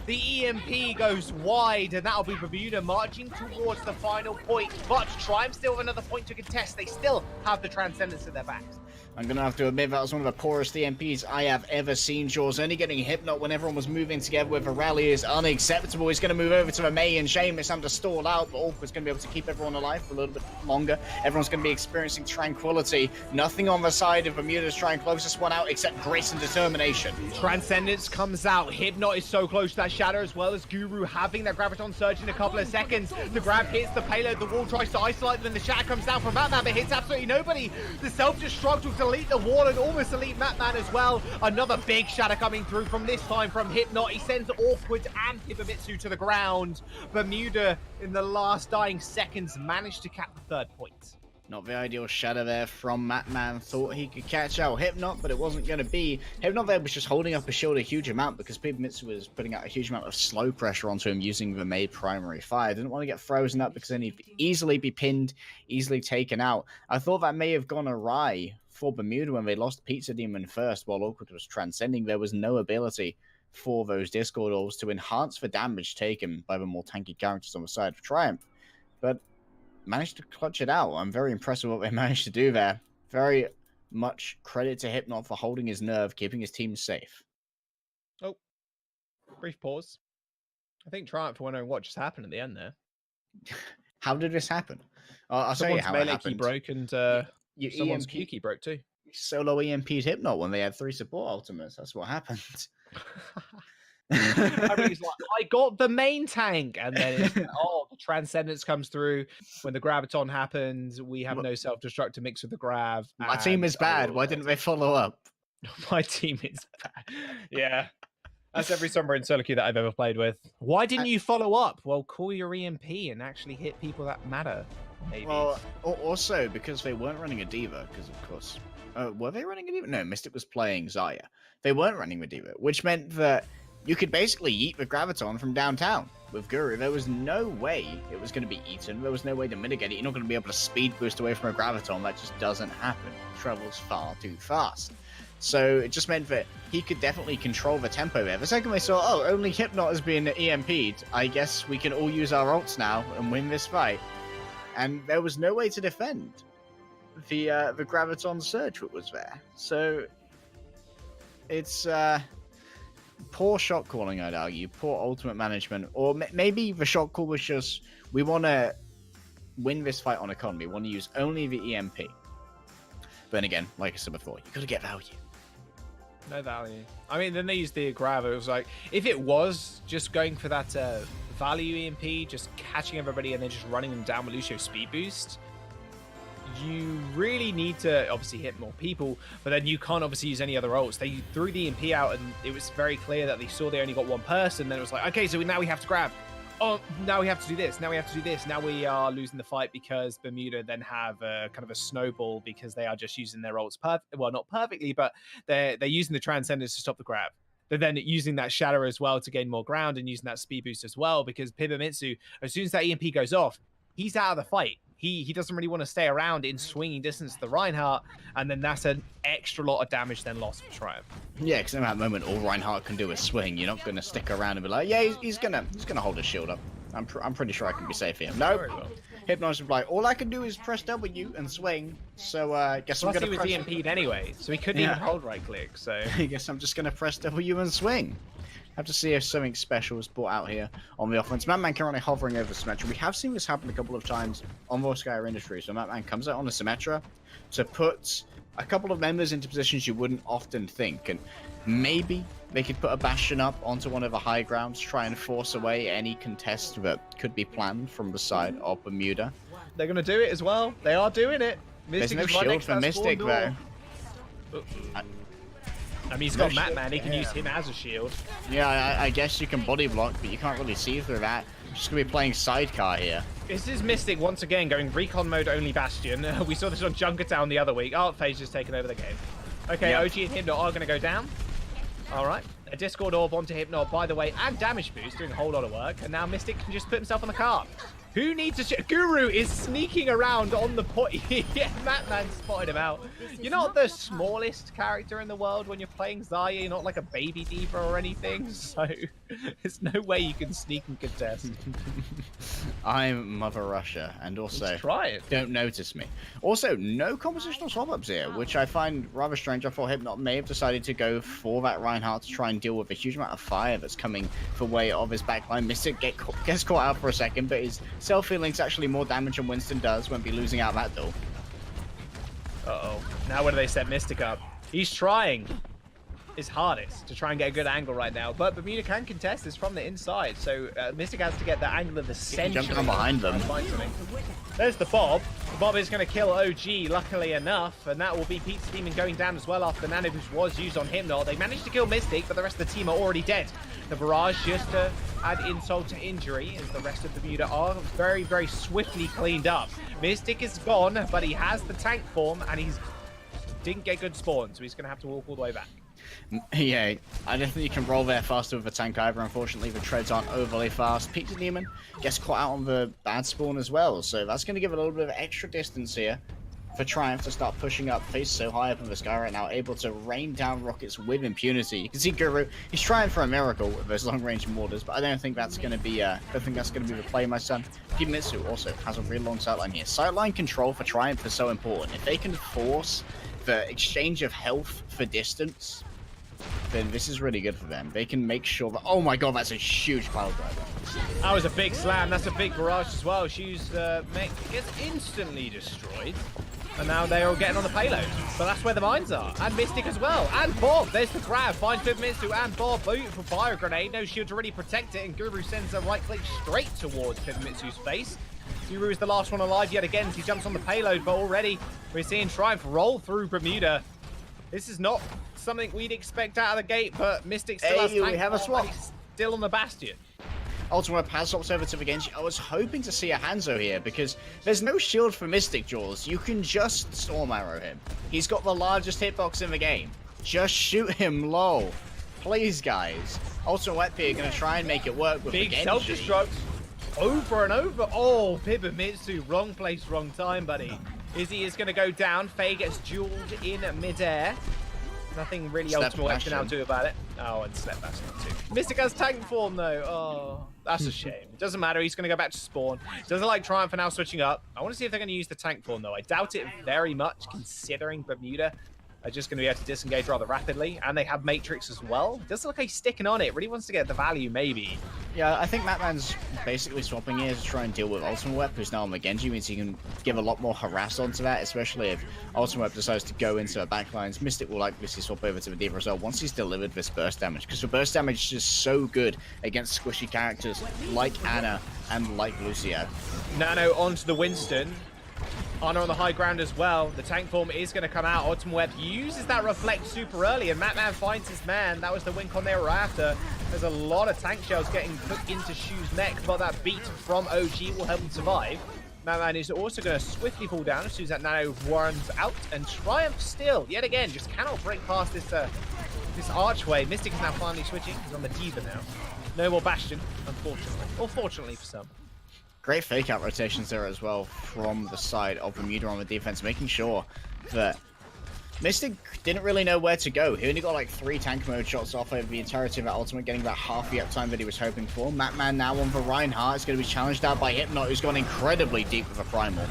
The EMP goes wide, and that'll be Bermuda marching towards the final point. But Triumph still have another point to contest. They still have the Transcendence at their backs. I'm going to have to admit that was one of the poorest EMPs I have ever seen, Jaws. Only getting Hypnot when everyone was moving together with a rally is unacceptable. He's going to move over to the May and Sheamus and to stall out, but Awkward's going to be able to keep everyone alive for a little bit longer. Everyone's going to be experiencing tranquility. Nothing on the side of Bermuda's trying closest one out except grit and determination. Transcendence comes out. Hypnot is so close to that shadow, as well as Guru having that Graviton Surge in a couple of seconds. The grab hits the payload. The wall tries to isolate them, and the shatter comes down from Batman, but hits absolutely nobody. The self-destruct will delete the wall and almost elite Matman as well. Another big shatter coming through from this time from Hypnot. He sends Awkward and Pipimitsu to the ground. Bermuda, in the last dying seconds, managed to cap the third point. Not the ideal shatter there from Matman. Thought he could catch out Hypnot, but it wasn't going to be. Hypnot there was just holding up his shield a huge amount because Pipimitsu was putting out a huge amount of slow pressure onto him using the May primary fire. Didn't want to get frozen up because then he'd easily be pinned, easily taken out. I thought that may have gone awry for Bermuda when they lost Pizza Demon first while Awkward was transcending. There was no ability for those Discord orbs to enhance the damage taken by the more tanky characters on the side of Triumph. But managed to clutch it out. I'm very impressed with what they managed to do there. Very much credit to Hypnot for holding his nerve, keeping his team safe. Oh, brief pause. I think Triumph were wondering what just happened at the end there. How did this happen? I'll tell you how it happened. Key broke and someone's Q key broke too. Solo EMP'd Hypnot when they had 3 support ultimates. That's what happened. Everybody's like, I got the main tank, and then it's, oh, the Transcendence comes through. When the Graviton happens, we have no self-destruct to mix with the Grav. My team is bad. Why didn't they follow up? My team is bad. Yeah. That's every summer in solo queue that I've ever played with. Why didn't you follow up? Well, call your EMP and actually hit people that matter. Maybe. Well, also because they weren't running a Diva, because of course... were they running a Diva? No, Mystic was playing Zaya. They weren't running the Diva, which meant that you could basically eat the Graviton from downtown with Guru. There was no way it was going to be eaten. There was no way to mitigate it. You're not going to be able to speed boost away from a Graviton. That just doesn't happen. It travels far too fast. So it just meant that he could definitely control the tempo there. The second they saw, oh, only Hypnot has been EMP'd, I guess we can all use our ults now and win this fight. And there was no way to defend the Graviton Surge that was there. So it's poor shot calling, I'd argue. Poor ultimate management. Or maybe the shot call was just, we want to win this fight on a con. We want to use only the EMP. But then again, like I said before, you got to get value. No value. I mean, then they used the grab. It was like, if it was just going for that value EMP, just catching everybody and then just running them down with Lucio's speed boost, you really need to obviously hit more people, but then you can't obviously use any other ults. They threw the EMP out and it was very clear that they saw they only got one person. Then it was like, okay, so now we have to grab. Oh, now we have to do this. Now we have to do this. Now we are losing the fight because Bermuda then have a kind of a snowball because they are just using their ults well, not perfectly, but they're using the Transcenders to stop the grab. They're then using that Shatter as well to gain more ground and using that speed boost as well because Pibamitsu, as soon as that EMP goes off, he's out of the fight. He doesn't really want to stay around in swinging distance to the Reinhardt, and then that's an extra lot of damage then lost for Triumph. Yeah, because in that moment, all Reinhardt can do is swing. You're not going to stick around and be like, yeah, he's gonna hold his shield up. I'm pretty sure I can be safe here. No, nope. Hypnos is like, all I can do is press W and swing. So guess I'm gonna press. He was EMP'd anyway, so he couldn't even hold right click. So I guess I'm just gonna press W and swing. Have to see if something special is brought out here on the offense. Madman currently hovering over Symmetra. We have seen this happen a couple of times on Volskaya Industries. So Madman comes out on a Symmetra to put a couple of members into positions you wouldn't often think. And maybe they could put a Bastion up onto one of the high grounds, try and force away any contest that could be planned from the side of Bermuda. They're going to do it as well. They are doing it. Mystic There's no shield for Mystic, though. I mean, he's got Madman. He can use him as a shield. Yeah, I guess you can body block, but you can't really see through that. Just going to be playing Sidecar here. This is Mystic once again going recon mode only Bastion. We saw this on Junkertown the other week. Art Phase just taking over the game. Okay, yep. OG and Hypnot are going to go down. All right. A Discord Orb onto Hypnot, by the way, and damage boost, doing a whole lot of work. And now Mystic can just put himself on the cart. Who needs to... Guru is sneaking around on the point. Yeah, Madman spotted him out. You're not the smallest character in the world when you're playing Zarya. You're not like a baby diva or anything. So there's no way you can sneak and contest. I'm Mother Russia, and also try it. Don't notice me. Also, no compositional swap-ups here, which I find rather strange. I thought Hypnot may have decided to go for that Reinhardt to try and deal with a huge amount of fire that's coming the way of his backline. Mystic gets caught out for a second, but his self-healing's actually more damage than Winston does. Won't be losing out that though. Uh-oh. Now where do they set Mystic up? He's trying his hardest to try and get a good angle right now, but Bermuda can contest this from the inside, so Mystic has to get the angle of the century. Jump down behind them. There's the Bob. The Bob is going to kill OG, luckily enough, and that will be Pete's Demon going down as well after the Nano Boost was used on Hypnot. They managed to kill Mystic, but the rest of the team are already dead. The Barrage, just to add insult to injury, as the rest of Bermuda are very, very swiftly cleaned up. Mystic is gone, but he has the tank form, and he didn't get good spawn, so he's going to have to walk all the way back. Yeah, I don't think you can roll there faster with a tank either. Unfortunately, the treads aren't overly fast. Pete's Demon gets caught out on the bad spawn as well, so that's going to give a little bit of extra distance here for Triumph to start pushing up. He's so high up in the sky right now, able to rain down rockets with impunity. You can see Guru, he's trying for a miracle with those long-range mortars, but I don't think that's going to be the play, my son. Kimitsu also has a really long sightline here. Sightline control for Triumph is so important. If they can force the exchange of health for distance, then this is really good for them. They can make sure that... Oh my god, that's a huge pile driver. That was a big slam. That's a big barrage as well. Shu's mech gets instantly destroyed. And now they're all getting on the payload. But that's where the mines are. And Mystic as well. And Bob. There's the grab. Finds Pibamitsu and Bob. Beautiful fire grenade. No shield to really protect it. And Guru sends a right click straight towards Pibamitsu's face. Guru is the last one alive yet again as he jumps on the payload. But already we're seeing Triumph roll through Bermuda. This is not something we'd expect out of the gate, but Mystic still has tank. We have a swap. Still on the Bastion. Ultimate pass swaps over to the Genji. I was hoping to see a Hanzo here because there's no shield for Mystic, Jaws. You can just Storm Arrow him. He's got the largest hitbox in the game. Just shoot him low. Please, guys. Ultimate Wet Pea are going to try and make it work with the Genji. Big self-destruct. Over and over. Oh, Pibamitsu. Wrong place, wrong time, buddy. Izzy is going to go down. Faye gets jeweled in midair. Nothing really Ultimate Wet can now do about it. Oh, and Step Bastion too. Mystic has tank form though. Oh, that's a shame. It doesn't matter. He's going to go back to spawn. Doesn't like Triumph for now switching up. I want to see if they're going to use the tank form though. I doubt it very much considering Bermuda are just going to be able to disengage rather rapidly, and they have Matrix as well. It does look like he's sticking on it. Really wants to get the value, maybe. Yeah, I think Matman's basically swapping here to try and deal with Ultimate Web, who's now on the Genji, means he can give a lot more harass onto that, especially if Ultimate Web decides to go into the backlines. Mystic will likely swap over to the D.Va as well once he's delivered this burst damage, because the burst damage is just so good against squishy characters like Ana and like Lucio. Nano onto the Winston. Ana on the high ground as well. The tank form is going to come out. Ultimate Web uses that reflect super early, and Matman finds his man. That was the win con they were after. There's a lot of tank shells getting put into Shu's neck, but that beat from OG will help him survive. Matman is also going to swiftly fall down as soon as that Nano runs out, and Triumph still, yet again, just cannot break past this this archway. Mystic is now finally switching. He's on the D.Va now. No more Bastion, unfortunately. Or fortunately for some. Great fake out rotations there as well from the side of Bermuda on the defense, making sure that Mystic didn't really know where to go. He only got like 3 tank mode shots off over the entirety of that ultimate, getting about half the uptime that he was hoping for. Matman now on for Reinhardt. It's going to be challenged out by Hypnot, who's gone incredibly deep with a primal.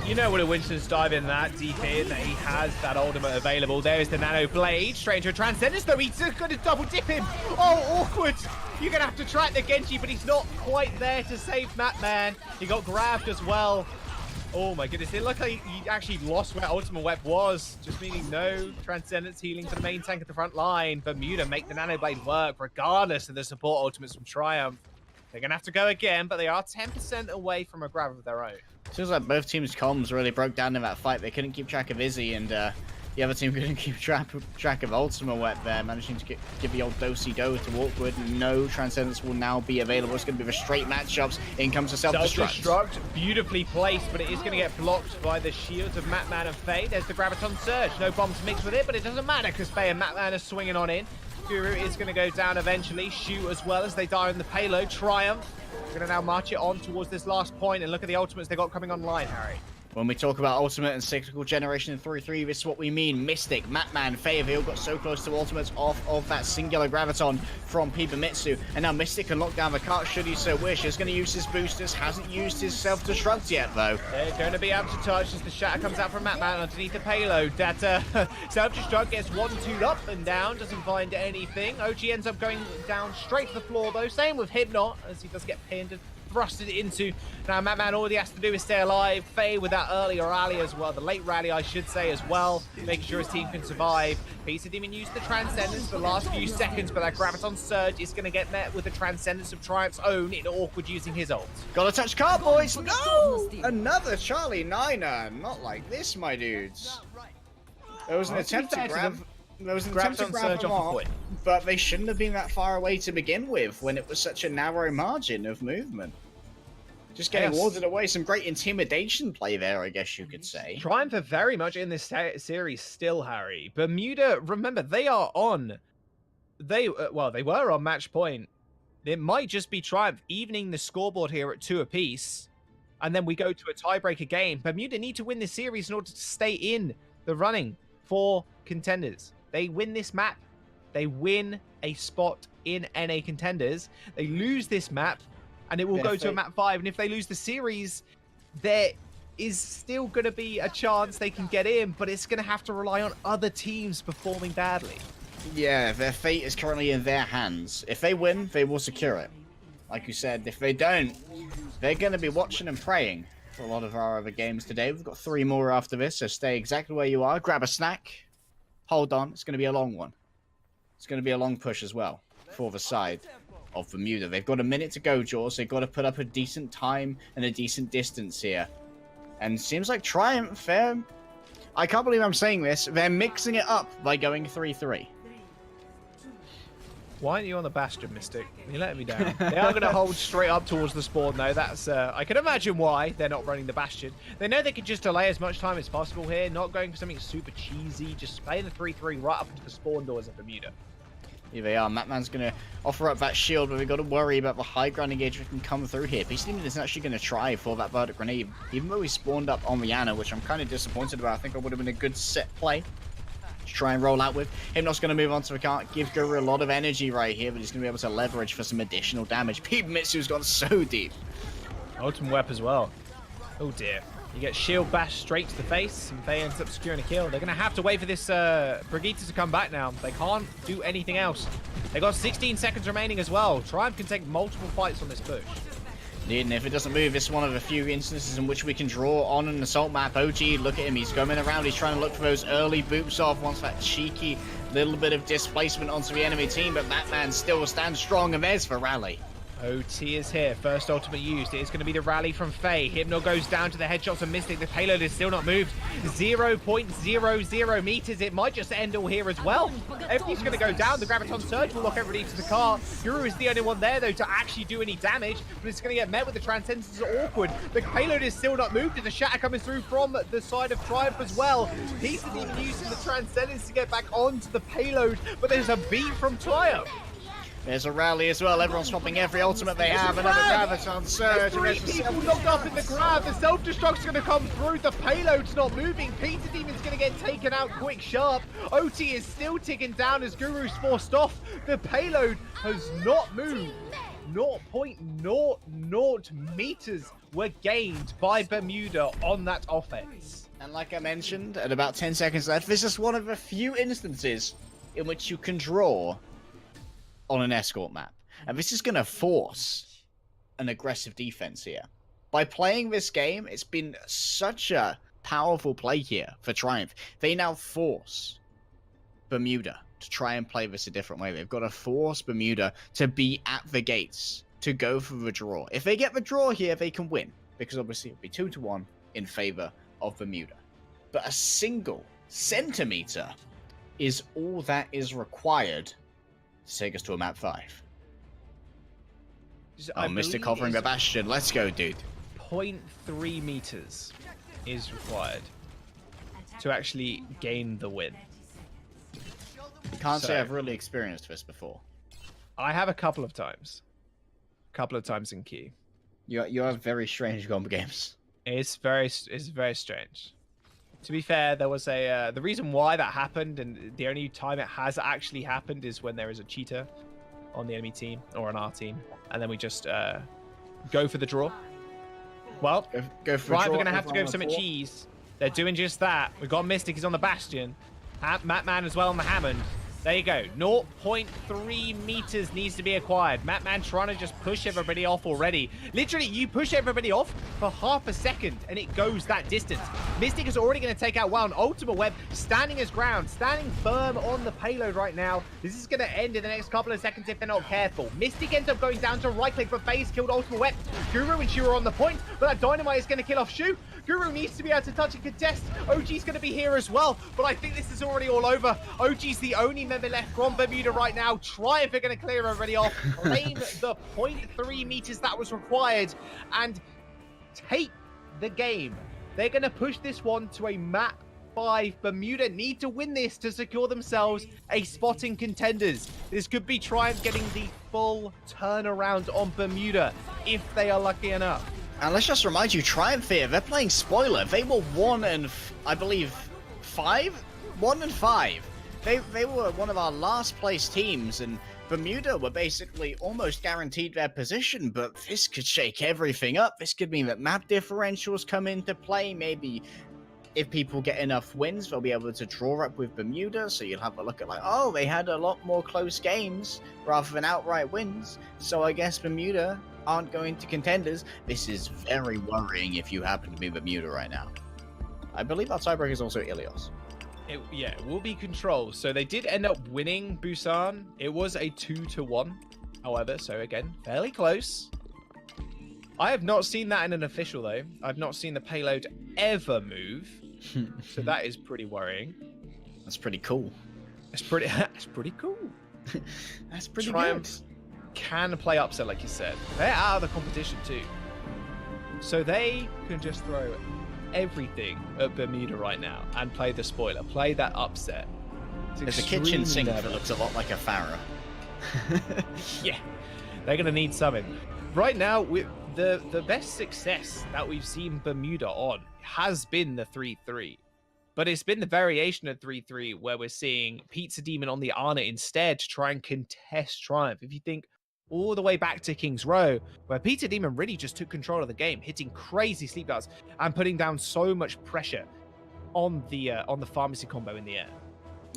You know when a Winston's diving that deep in, he has that ultimate available. There is the Nano Blade. Straight into a Transcendence, though. He's going to double dip him. Oh, awkward. You're going to have to track the Genji, but he's not quite there to save Matman. He got grabbed as well. Oh my goodness, it looked like he actually lost where Ultimate Web was, just meaning no Transcendence healing for the main tank at the front line. Bermuda make the Nano Blade work, regardless of the support ultimates from Triumph. They're going to have to go again, but they are 10% away from a grab of their own. Seems like both teams' comms really broke down in that fight. They couldn't keep track of Izzy, and the other team couldn't keep track of Ultimate Web there, managing to give the old do-si-do to Awkward. No Transcendence will now be available. It's going to be the straight matchups. In comes the self-destruct. Self-destruct, beautifully placed, but it is going to get blocked by the shields of Matman and Faye. There's the Graviton Surge. No bombs mixed with it, but it doesn't matter because Faye and Matman are swinging on in. Guru is going to go down eventually. Shu as well as they die on the payload. Triumph going to now march it on towards this last point, and look at the ultimates they got coming online, Harry. When we talk about Ultimate and Cyclical Generation in 3-3, this is what we mean. Mystic, Matman, Faye have all got so close to Ultimates off of that singular Graviton from Pibamitsu. And now Mystic can lock down the cart should he so wish. He's going to use his boosters. Hasn't used his self-destruct yet, though. They're going to be able to touch as the shatter comes out from Matman underneath the payload. That self-destruct gets 1-2'd up and down. Doesn't find anything. OG ends up going down straight to the floor, though. Same with Hypnot, as he does get pinned and thrusted into. Now Matman, all he has to do is stay alive. Faye with that early rally as well, the late rally I should say as well, making sure his team can survive. Pizza Demon used the Transcendence for the last few seconds, but that Graviton Surge is going to get met with the Transcendence of Triumph's own in Awkward using his ult. Gotta touch card, boys! No! Another Charlie Niner! Not like this, my dudes. There was an attempt to grab... There was an attempt to grab them off, but they shouldn't have been that far away to begin with when it was such a narrow margin of movement. Just getting warded away. Some great intimidation play there, I guess you could say. Triumph are very much in this series still, Harry. Bermuda, remember, they are on... they were on match point. It might just be Triumph evening the scoreboard here at 2 apiece, and then we go to a tiebreaker game. Bermuda need to win this series in order to stay in the running for Contenders. They win this map, they win a spot in NA Contenders. They lose this map, and it will go to a map 5. And if they lose the series, there is still going to be a chance they can get in, but it's going to have to rely on other teams performing badly. Yeah, their fate is currently in their hands. If they win, they will secure it. Like you said, if they don't, they're going to be watching and praying for a lot of our other games today. We've got 3 more after this, so stay exactly where you are. Grab a snack. Hold on, it's going to be a long one. It's going to be a long push as well for the side of Bermuda. They've got a minute to go, Jaws. They've got to put up a decent time and a decent distance here. And seems like Triumph, I can't believe I'm saying this, they're mixing it up by going 3-3. Why aren't you on the Bastion, Mystic? You're letting me down. They are going to hold straight up towards the spawn, though. That's I can imagine why they're not running the Bastion. They know they could just delay as much time as possible here, not going for something super cheesy, just playing the 3-3 right up into the spawn doors of Bermuda. Here they are. Matman's going to offer up that shield, but we've got to worry about the high ground engagement can come through here. Peace Demon is actually going to try for that verdict grenade, even though he spawned up on Rihanna, which I'm kind of disappointed about. I think it would have been a good set play to try and roll out with. Hypnot's going to move on to the cart, give Guru a lot of energy right here, but he's going to be able to leverage for some additional damage. Pibamitsu's gone so deep. Ultimate Web as well. Oh dear. You get shield bashed straight to the face, and Faye ends up securing a kill. They're going to have to wait for this Brigitte to come back now. They can't do anything else. They got 16 seconds remaining as well. Triumph can take multiple fights on this push. Indeed, and if it doesn't move, it's one of a few instances in which we can draw on an assault map. OG, look at him, he's coming around, he's trying to look for those early boops off, wants that cheeky little bit of displacement onto the enemy team, but Batman still stands strong, and there's the rally. OT is here. First ultimate used. It is going to be the rally from Faye. Hypno goes down to the headshots of Mystic. The payload is still not moved. 0.00 meters. It might just end all here as well. Everything's going to go down. The Graviton Surge will lock everybody to the car. Guru is the only one there, though, to actually do any damage, but it's going to get met with the Transcendence. Awkward. The payload is still not moved. There's a shatter coming through from the side of Triumph as well. He's even using the Transcendence to get back onto the payload, but there's a beat from Triumph. There's a rally as well. Everyone's swapping every ultimate they have. Another Graviton Surge. There's 3 people knocked up in the grab. The self-destruct's going to come through. The payload's not moving. Peter Demon's going to get taken out quick sharp. OT is still ticking down as Guru's forced off. The payload has not moved. 0.00 meters were gained by Bermuda on that offense. And like I mentioned, at about 10 seconds left, this is one of a few instances in which you can draw on an escort map. And this is going to force an aggressive defense here. By playing this game, it's been such a powerful play here for Triumph. They now force Bermuda to try and play this a different way. They've got to force Bermuda to be at the gates, to go for the draw. If they get the draw here, they can win, because obviously it'll be 2-1 in favor of Bermuda. But a single centimeter is all that is required to take us to a map 5. Oh, Mystic covering the Bastion. Let's go, dude. 0.3 meters is required to actually gain the win. Can't say I've really experienced this before. I have a couple of times. In queue. You have very strange combo games. It's very strange. To be fair, there was a the reason why that happened, and the only time it has actually happened, is when there is a cheater on the enemy team or on our team, and then we just go for the draw. Well, go for right, draw. we're gonna have to go for some cheese. They're doing just that. We've got Mystic. He's on the Bastion. Matman as well on the Hammond. There you go. 0.3 meters needs to be acquired. Matman trying to just push everybody off already. Literally, you push everybody off for half a second, and it goes that distance. Mystic is already going to take out Wild. Ultimate Web standing his ground, standing firm on the payload right now. This is going to end in the next couple of seconds if they're not careful. Mystic ends up going down to right-click, but Faye's killed Ultimate Web. Guru and Shu are on the point, but that Dynamite is going to kill off Shu. Guru needs to be able to touch and contest. OG's going to be here as well, but I think this is already all over. OG's the only member left from Bermuda right now. Triumph are going to clear everybody off, claim the 0.3 meters that was required, and take the game. They're going to push this one to a map 5. Bermuda need to win this to secure themselves a spot in Contenders. This could be Triumph getting the full turnaround on Bermuda if they are lucky enough. And let's just remind you, Triumph here, they're playing spoiler. They were 1 and, I believe, 5? 1 and 5. They were one of our last place teams, and Bermuda were basically almost guaranteed their position, but this could shake everything up. This could mean that map differentials come into play. Maybe if people get enough wins, they'll be able to draw up with Bermuda, so you'll have a look at like, oh, they had a lot more close games rather than outright wins, so I guess Bermuda aren't going to Contenders. This is very worrying if you happen to be Bermuda right now. I believe our tiebreaker is also Ilios. It will be Control. So they did end up winning Busan. It was a 2-1, however, so again, fairly close. I have not seen that in an official, though. I've not seen the payload ever move, so that is pretty worrying. That's pretty cool. It's pretty cool. That's pretty Triumph can play upset, like you said. They're out of the competition, too. So they can just throw everything at Bermuda right now and play the spoiler, play that upset. There's a kitchen sink that looks a lot like a Pharaoh. Yeah, they're going to need something. Right now, with the best success that we've seen Bermuda on has been the 3-3. But it's been the variation of 3-3 where we're seeing Pizza Demon on the Ana instead to try and contest Triumph. If you think, all the way back to King's Row, where Peter Demon really just took control of the game, hitting crazy sleep darts and putting down so much pressure on the pharmacy combo in the air.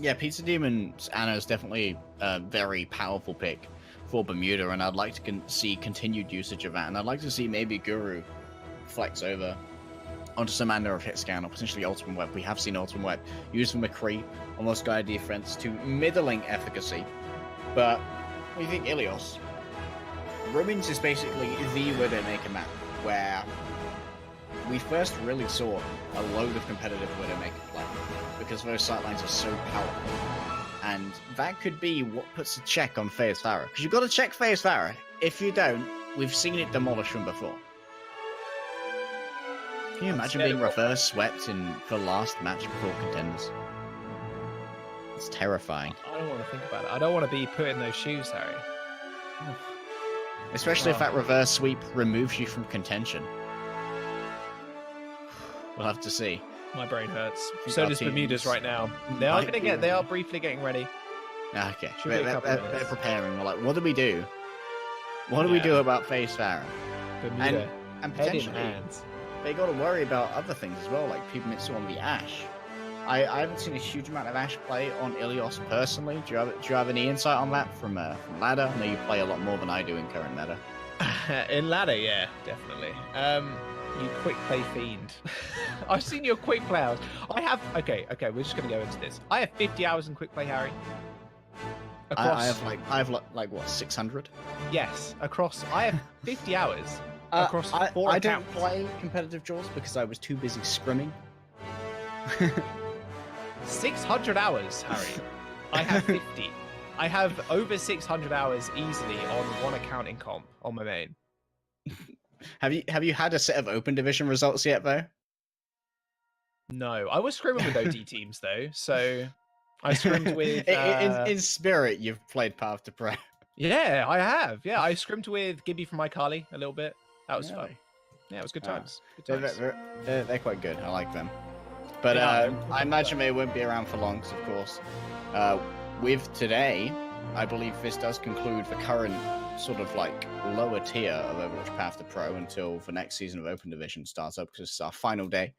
Yeah, Peter Demon's Anna is definitely a very powerful pick for Bermuda, and I'd like to see continued usage of that, and I'd like to see maybe Guru flex over onto some manner of hit scan or potentially Ultimate Web. We have seen Ultimate Web used for McCree, almost guide defense to middling efficacy, but we think Ilios. Ruins is basically the Widowmaker map where we first really saw a load of competitive Widowmaker play because those sightlines are so powerful. And that could be what puts a check on Faye's Farah. Because you've got to check Faye's Farah. If you don't, we've seen it demolished from before. Can you imagine being reverse swept in the last match before Contenders? It's terrifying. I don't want to think about it. I don't want to be put in those shoes, Harry. Especially if that reverse sweep removes you from contention. We'll have to see. My brain hurts. So does Bermuda's right now. They are briefly getting ready. Okay. They're preparing. We're like, what do we do? What do we do about Faye's Farah? Bermuda. And potentially, they got to worry about other things as well, like Pibamitsu on the Ashe. I haven't seen a huge amount of Ashe play on Ilios personally. Do you have any insight on that from ladder? I know you play a lot more than I do in current meta. In ladder, yeah, definitely. You quick play fiend. I've seen your quick play hours. I have. Okay. We're just gonna go into this. I have 50 hours in quick play, Harry. I have like what 600? Yes, across. I have 50 hours across 4 accounts. I don't play competitive draws because I was too busy scrimming. 600 hours, Harry. I have 50. I have over 600 hours easily on one account in comp on my main. Have you had a set of open division results yet though? No, I was scrimming with OD teams though, so I scrimmed with. In spirit, you've played Path to Pro. Yeah, I have. Yeah, I scrimmed with Gibby from iCarly a little bit. That was fun. Yeah, it was good times. Good times. They're quite good. I like them. But I imagine they won't be around for long, because of course, with today, I believe this does conclude the current sort of like lower tier of Overwatch Path to Pro until the next season of Open Division starts up, because it's our final day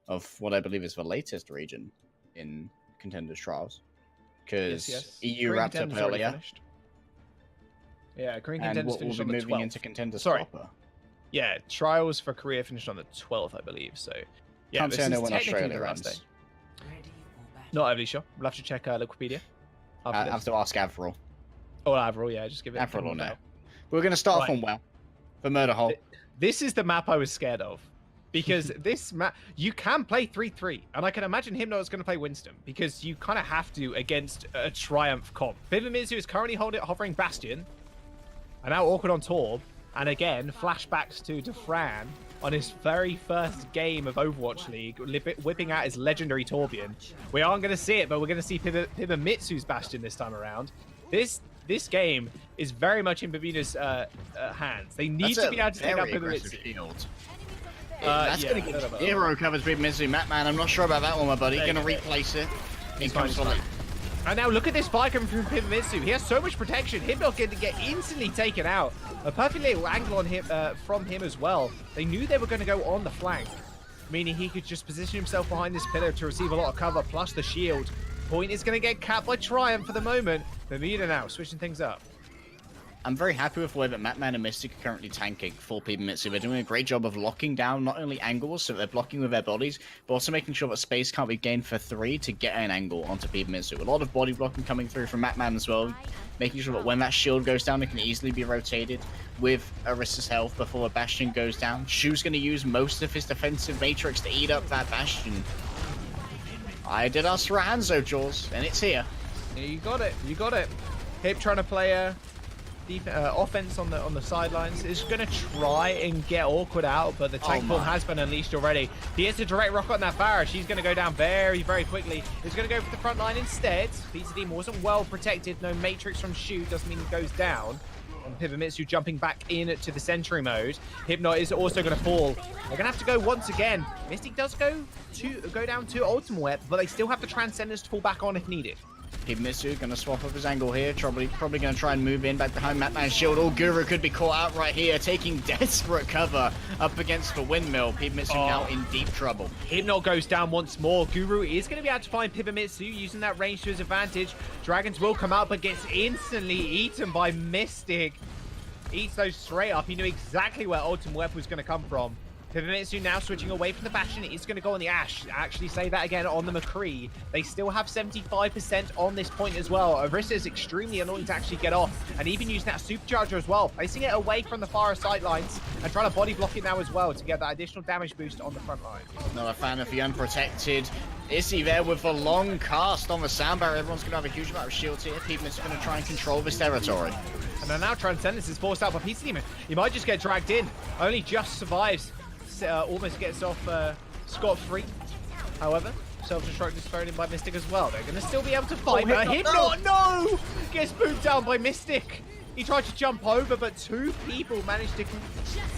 of what I believe is the latest region in Contenders Trials. Because EU wrapped up earlier. Yeah, Korean Contenders finished on the 12th. And we'll be moving into Contenders proper. Yeah, Trials for Korea finished on the 12th, I believe, so... Yeah, Can't say I know when Australia last ends. Not overly sure. We'll have to check Wikipedia. I have to ask Avril. Oh, Avril, yeah, just give it. Avril will know. We're going to start off on WoW. The Murder Hole. This is the map I was scared of. Because this map, you can play 3-3. And I can imagine Hypno is going to play Winston. Because you kind of have to against a Triumph comp. Pibamitsu is currently hovering Bastion. And now Awkward on Torb. And again, flashbacks to Defran on his very first game of Overwatch League, whipping out his legendary Torbjorn. We aren't going to see it, but we're going to see Pibamitsu's Bastion this time around. This game is very much in Bermuda's hands. They need to be able to take out Pibamitsu. That's going to get hero covers Pibamitsu. Matman, I'm not sure about that one, my buddy. Going to replace it. And now look at this fire coming from Pibamitsu. He has so much protection. Hypno's going to get instantly taken out. A perfect little angle on him from him as well. They knew they were going to go on the flank, meaning he could just position himself behind this pillar to receive a lot of cover, plus the shield. Point is going to get capped by Triumph for the moment. Bermuda now switching things up. I'm very happy with the way that Matman and Mystic are currently tanking for Pibamitsu. They're doing a great job of locking down not only angles, so they're blocking with their bodies, but also making sure that space can't be gained for 3 to get an angle onto Pibamitsu. A lot of body blocking coming through from Matman as well, making sure that when that shield goes down, it can easily be rotated with Arista's health before a Bastion goes down. Shu's going to use most of his defensive matrix to eat up that Bastion. I did ask for a Hanzo, Jaws, and it's here. Yeah, you got it. You got it. Hip trying to play a offense on the sidelines. Is going to try and get Awkward out, but the tank form has been unleashed already. He has a direct rocket on that Farah. She's going to go down very, very quickly. He's going to go for the front line instead. Peter Demon wasn't well protected. No matrix from Shu doesn't mean he goes down. And Pibamitsu jumping back in to the sentry mode. Hypno is also going to fall. They're going to have to go once again. Mystic does go down to Ultimate Web, but they still have the Transcendence to fall back on if needed. Mitsu gonna swap up his angle here. Probably gonna try and move in back behind Matman's shield. Oh, Guru could be caught out right here, taking desperate cover up against the windmill. Mitsu now in deep trouble. Hypnot goes down once more. Guru is going to be able to find Mitsu using that range to his advantage. Dragons will come out, but gets instantly eaten by Mystic. Eats those straight up. He knew exactly where Ultimate Web was going to come from. Mitsu now switching away from the Bastion. It's going to go on the Ashe. Actually say that again on the McCree. They still have 75% on this point as well. Orisa is extremely annoying to actually get off. And even using that supercharger as well. Placing it away from the far sight lines. And trying to body block it now as well to get that additional damage boost on the front line. Not a fan of the unprotected Issy there with a long cast on the sound barrier. Everyone's going to have a huge amount of shields here. Mitsu going to try and control this territory. And then now Transcendence is forced out by PC Demon. He might just get dragged in. Only just survives. Almost gets off scot-free. However, self-destruct is thrown in by Mystic as well. They're going to still be able to fight. But Hypnot, no! Gets booted down by Mystic. He tried to jump over, but two people managed to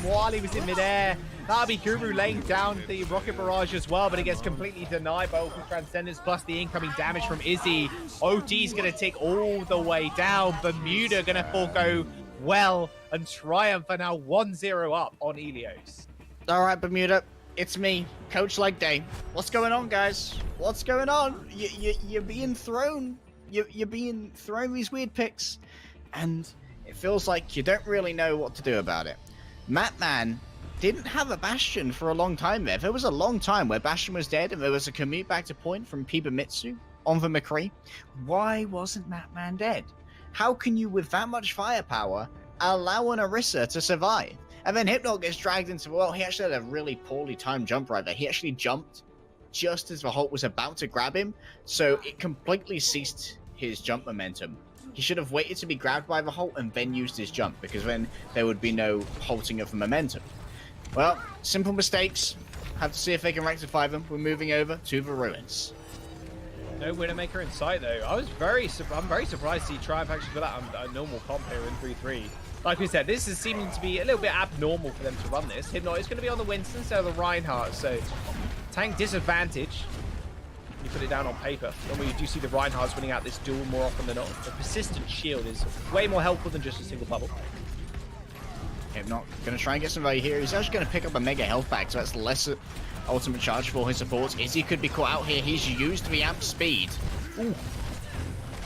while he was in midair. That'll be Guru laying down the rocket barrage as well, but it gets completely denied by Ultimate Transcendence plus the incoming damage from Izzy. OT's going to tick all the way down. Bermuda going to forego well, and Triumph are now 1-0 up on Ilios. All right, Bermuda, it's me, Coach Leg Day. What's going on, guys? What's going on? You're being thrown. You're being thrown these weird picks, and it feels like you don't really know what to do about it. Matman didn't have a Bastion for a long time there. There was a long time where Bastion was dead, and there was a commute back to point from Mitsu on the McCree. Why wasn't Matman dead? How can you, with that much firepower, allow an Orisa to survive? And then Hypnot gets dragged into, well, he actually had a really poorly timed jump right there. He actually jumped just as the Hulk was about to grab him, so it completely ceased his jump momentum. He should have waited to be grabbed by the Hulk and then used his jump, because then there would be no halting of the momentum. Well, simple mistakes. Have to see if they can rectify them. We're moving over to the ruins. No Widowmaker in sight, though. I'm very surprised to see Triumph actually put out a normal comp here in 3-3. Like we said, this is seeming to be a little bit abnormal for them to run this. Hypnot is going to be on the Winston instead of the Reinhardt, so tank disadvantage. You put it down on paper. Normally you do see the Reinhardts winning out this duel more often than not. The persistent shield is way more helpful than just a single bubble. Hypnot going to try and get some value here. He's actually going to pick up a mega health pack, so that's less ultimate charge for his supports. Izzy could be caught out here. He's used the amp speed. Ooh.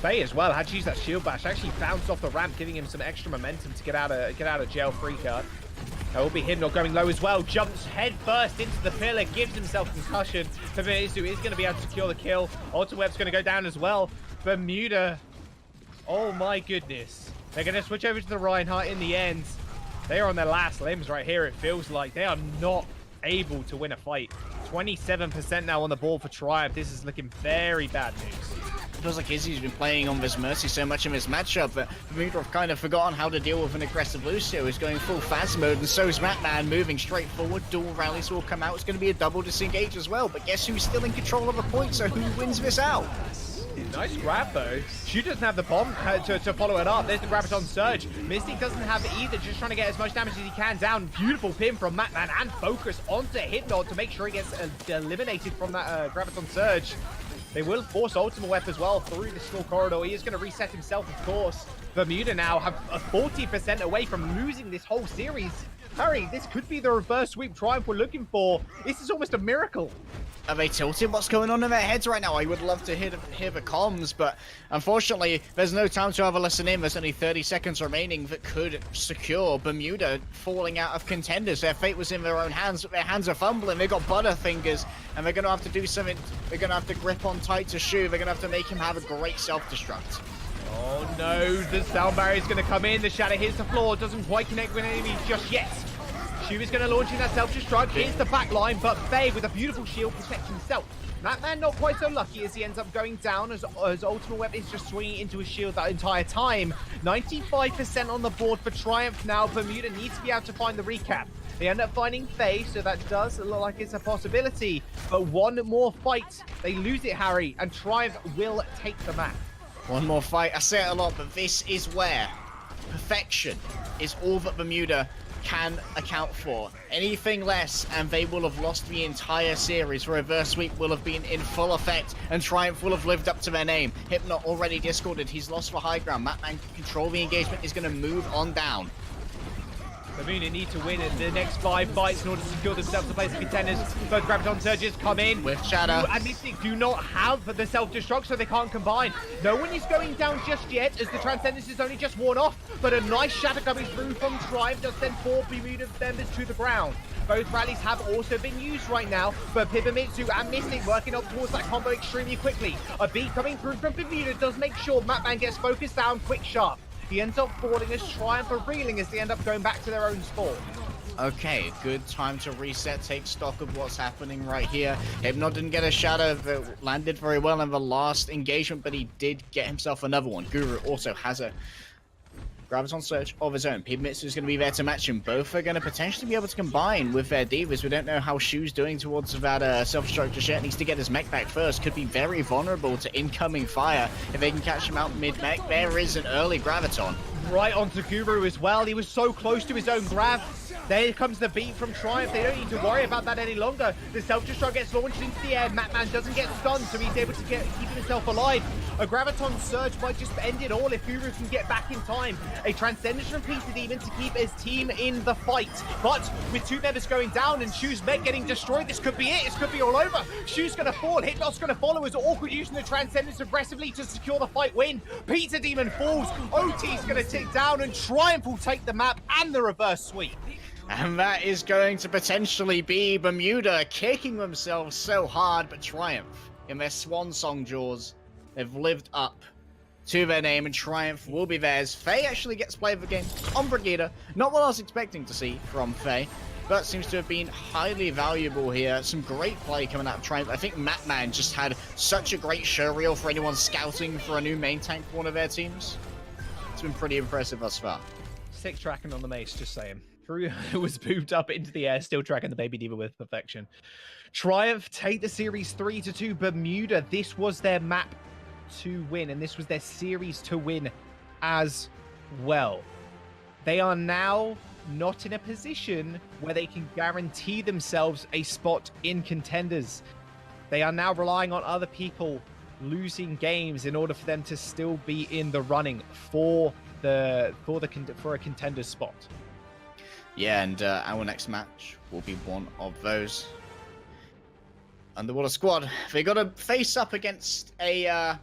Faye as well had to use that shield bash. Actually bounced off the ramp, giving him some extra momentum to get out of jail free card. That will be Hypnot going low as well. Jumps head first into the pillar, gives himself concussion. Mitsu is going to be able to secure the kill. Ultimate Web's going to go down as well. Bermuda. Oh my goodness. They're going to switch over to the Reinhardt in the end. They are on their last limbs right here. It feels like they are not able to win a fight. 27% now on the ball for Triumph. This is looking very bad news. It feels like Izzy's been playing on this Mercy so much in this matchup that Bermuda have kind of forgotten how to deal with an aggressive Lucio. He's going full Phas mode, and so is Matman moving straight forward. Dual rallies will come out. It's going to be a double disengage as well. But guess who's still in control of the point? So who wins this out? Nice grab though. Shu doesn't have the bomb to follow it up. There's the Graviton Surge. Mystic doesn't have it either, just trying to get as much damage as he can down. Beautiful pin from Matman and focus onto Hypnot to make sure he gets eliminated from that Graviton Surge. They will force Ultimate Web as well through the small corridor. He is going to reset himself, of course. Bermuda now have a 40% away from losing this whole series. Harry, this could be the reverse sweep Triumph we're looking for. This is almost a miracle. Are they tilted? What's going on in their heads right now? I would love to hear the comms, but unfortunately, there's no time to have a listen in. There's only 30 seconds remaining that could secure Bermuda falling out of Contenders. Their fate was in their own hands, but their hands are fumbling. They've got butterfingers, and they're going to have to do something. They're going to have to grip on tight to Shu. They're going to have to make him have a great self-destruct. Oh no, the sound barrier is going to come in. The shadow hits the floor, doesn't quite connect with enemies just yet. Shu is going to launch in that self-destruct. Here's the back line, but Faye with a beautiful shield protects himself. Matman not quite so lucky as he ends up going down as Ultimate Web is just swinging into his shield that entire time. 95% on the board for Triumph now. Bermuda needs to be able to find the recap. They end up finding Faye, so that does look like it's a possibility. But one more fight, they lose it, Harry, and Triumph will take the map. One more fight. I say it a lot, but this is where perfection is all that Bermuda can account for. Anything less, and they will have lost the entire series. Reverse sweep will have been in full effect, and Triumph will have lived up to their name. Hypnot already discorded. He's lost for high ground. Matman can control the engagement. Is going to move on down. Bermuda need to win in the next 5 fights in order to secure themselves a place of Contenders. Both Graviton Surges come in. With Shadow. And Mystic do not have the self-destruct, so they can't combine. No one is going down just yet, as the Transcendence is only just worn off. But a nice Shatter coming through from Triumph does send 4 Bermuda members to the ground. Both rallies have also been used right now, but Pibamitsu and Mystic working up towards that combo extremely quickly. A beat coming through from Bermuda does make sure Matman gets focused down quick sharp. He ends up falling as Triumph are reeling as they end up going back to their own spawn. Okay, good time to reset, take stock of what's happening right here. Hypnot didn't get a shadow that landed very well in the last engagement, but he did get himself another one. Guru also has a Graviton Surge of his own. Pibamitsu is going to be there to match him. Both are going to potentially be able to combine with their divas. We don't know how Shu's doing towards that self-destruct just yet. Needs to get his mech back first. Could be very vulnerable to incoming fire. If they can catch him out mid-mech, there is an early Graviton. Right onto Guru as well. He was so close to his own grab. There comes the beat from Triumph. They don't need to worry about that any longer. The self-destruct gets launched into the air. Matman doesn't get stunned, so he's able to keep himself alive. A Graviton Surge might just end it all if Guru can get back in time. A Transcendence from Peter Demon to keep his team in the fight. But with 2 members going down and Shu's mech getting destroyed, this could be it. This could be all over. Shu's going to fall. Hypnot's going to follow as Awkward using the Transcendence aggressively to secure the fight win. Peter Demon falls. OT's going to tick down, and Triumph will take the map and the reverse sweep. And that is going to potentially be Bermuda kicking themselves so hard, but Triumph in their swan song jaws. They've lived up to their name, and Triumph will be theirs. Faye actually gets play of the game on Brigida. Not what I was expecting to see from Faye, but seems to have been highly valuable here. Some great play coming out of Triumph. I think Matman just had such a great show reel for anyone scouting for a new main tank for one of their teams. It's been pretty impressive thus far. 6 tracking on the mace, just saying. Crew was moved up into the air, still tracking the Baby Diva with perfection. Triumph take the series 3-2. Bermuda, this was their map to win, and this was their series to win as well. They are now not in a position where they can guarantee themselves a spot in Contenders. They are now relying on other people losing games in order for them to still be in the running for a Contender spot. Yeah, and our next match will be one of those. Underwater Squad, they got to face up against a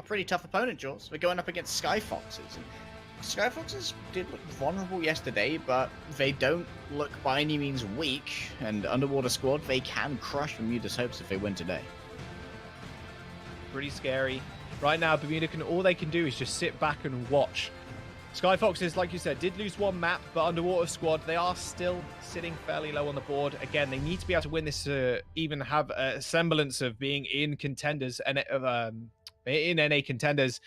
pretty tough opponent, Jaws. We're going up against Sky Foxes. And Sky Foxes did look vulnerable yesterday, but they don't look by any means weak. And Underwater Squad, they can crush Bermuda's hopes if they win today. Pretty scary. Right now, Bermuda all they can do is just sit back and watch. Sky Foxes, like you said, did lose 1 map, but Underwater Squad, they are still sitting fairly low on the board. Again, they need to be able to win this to even have a semblance of being in Contenders and in NA Contenders.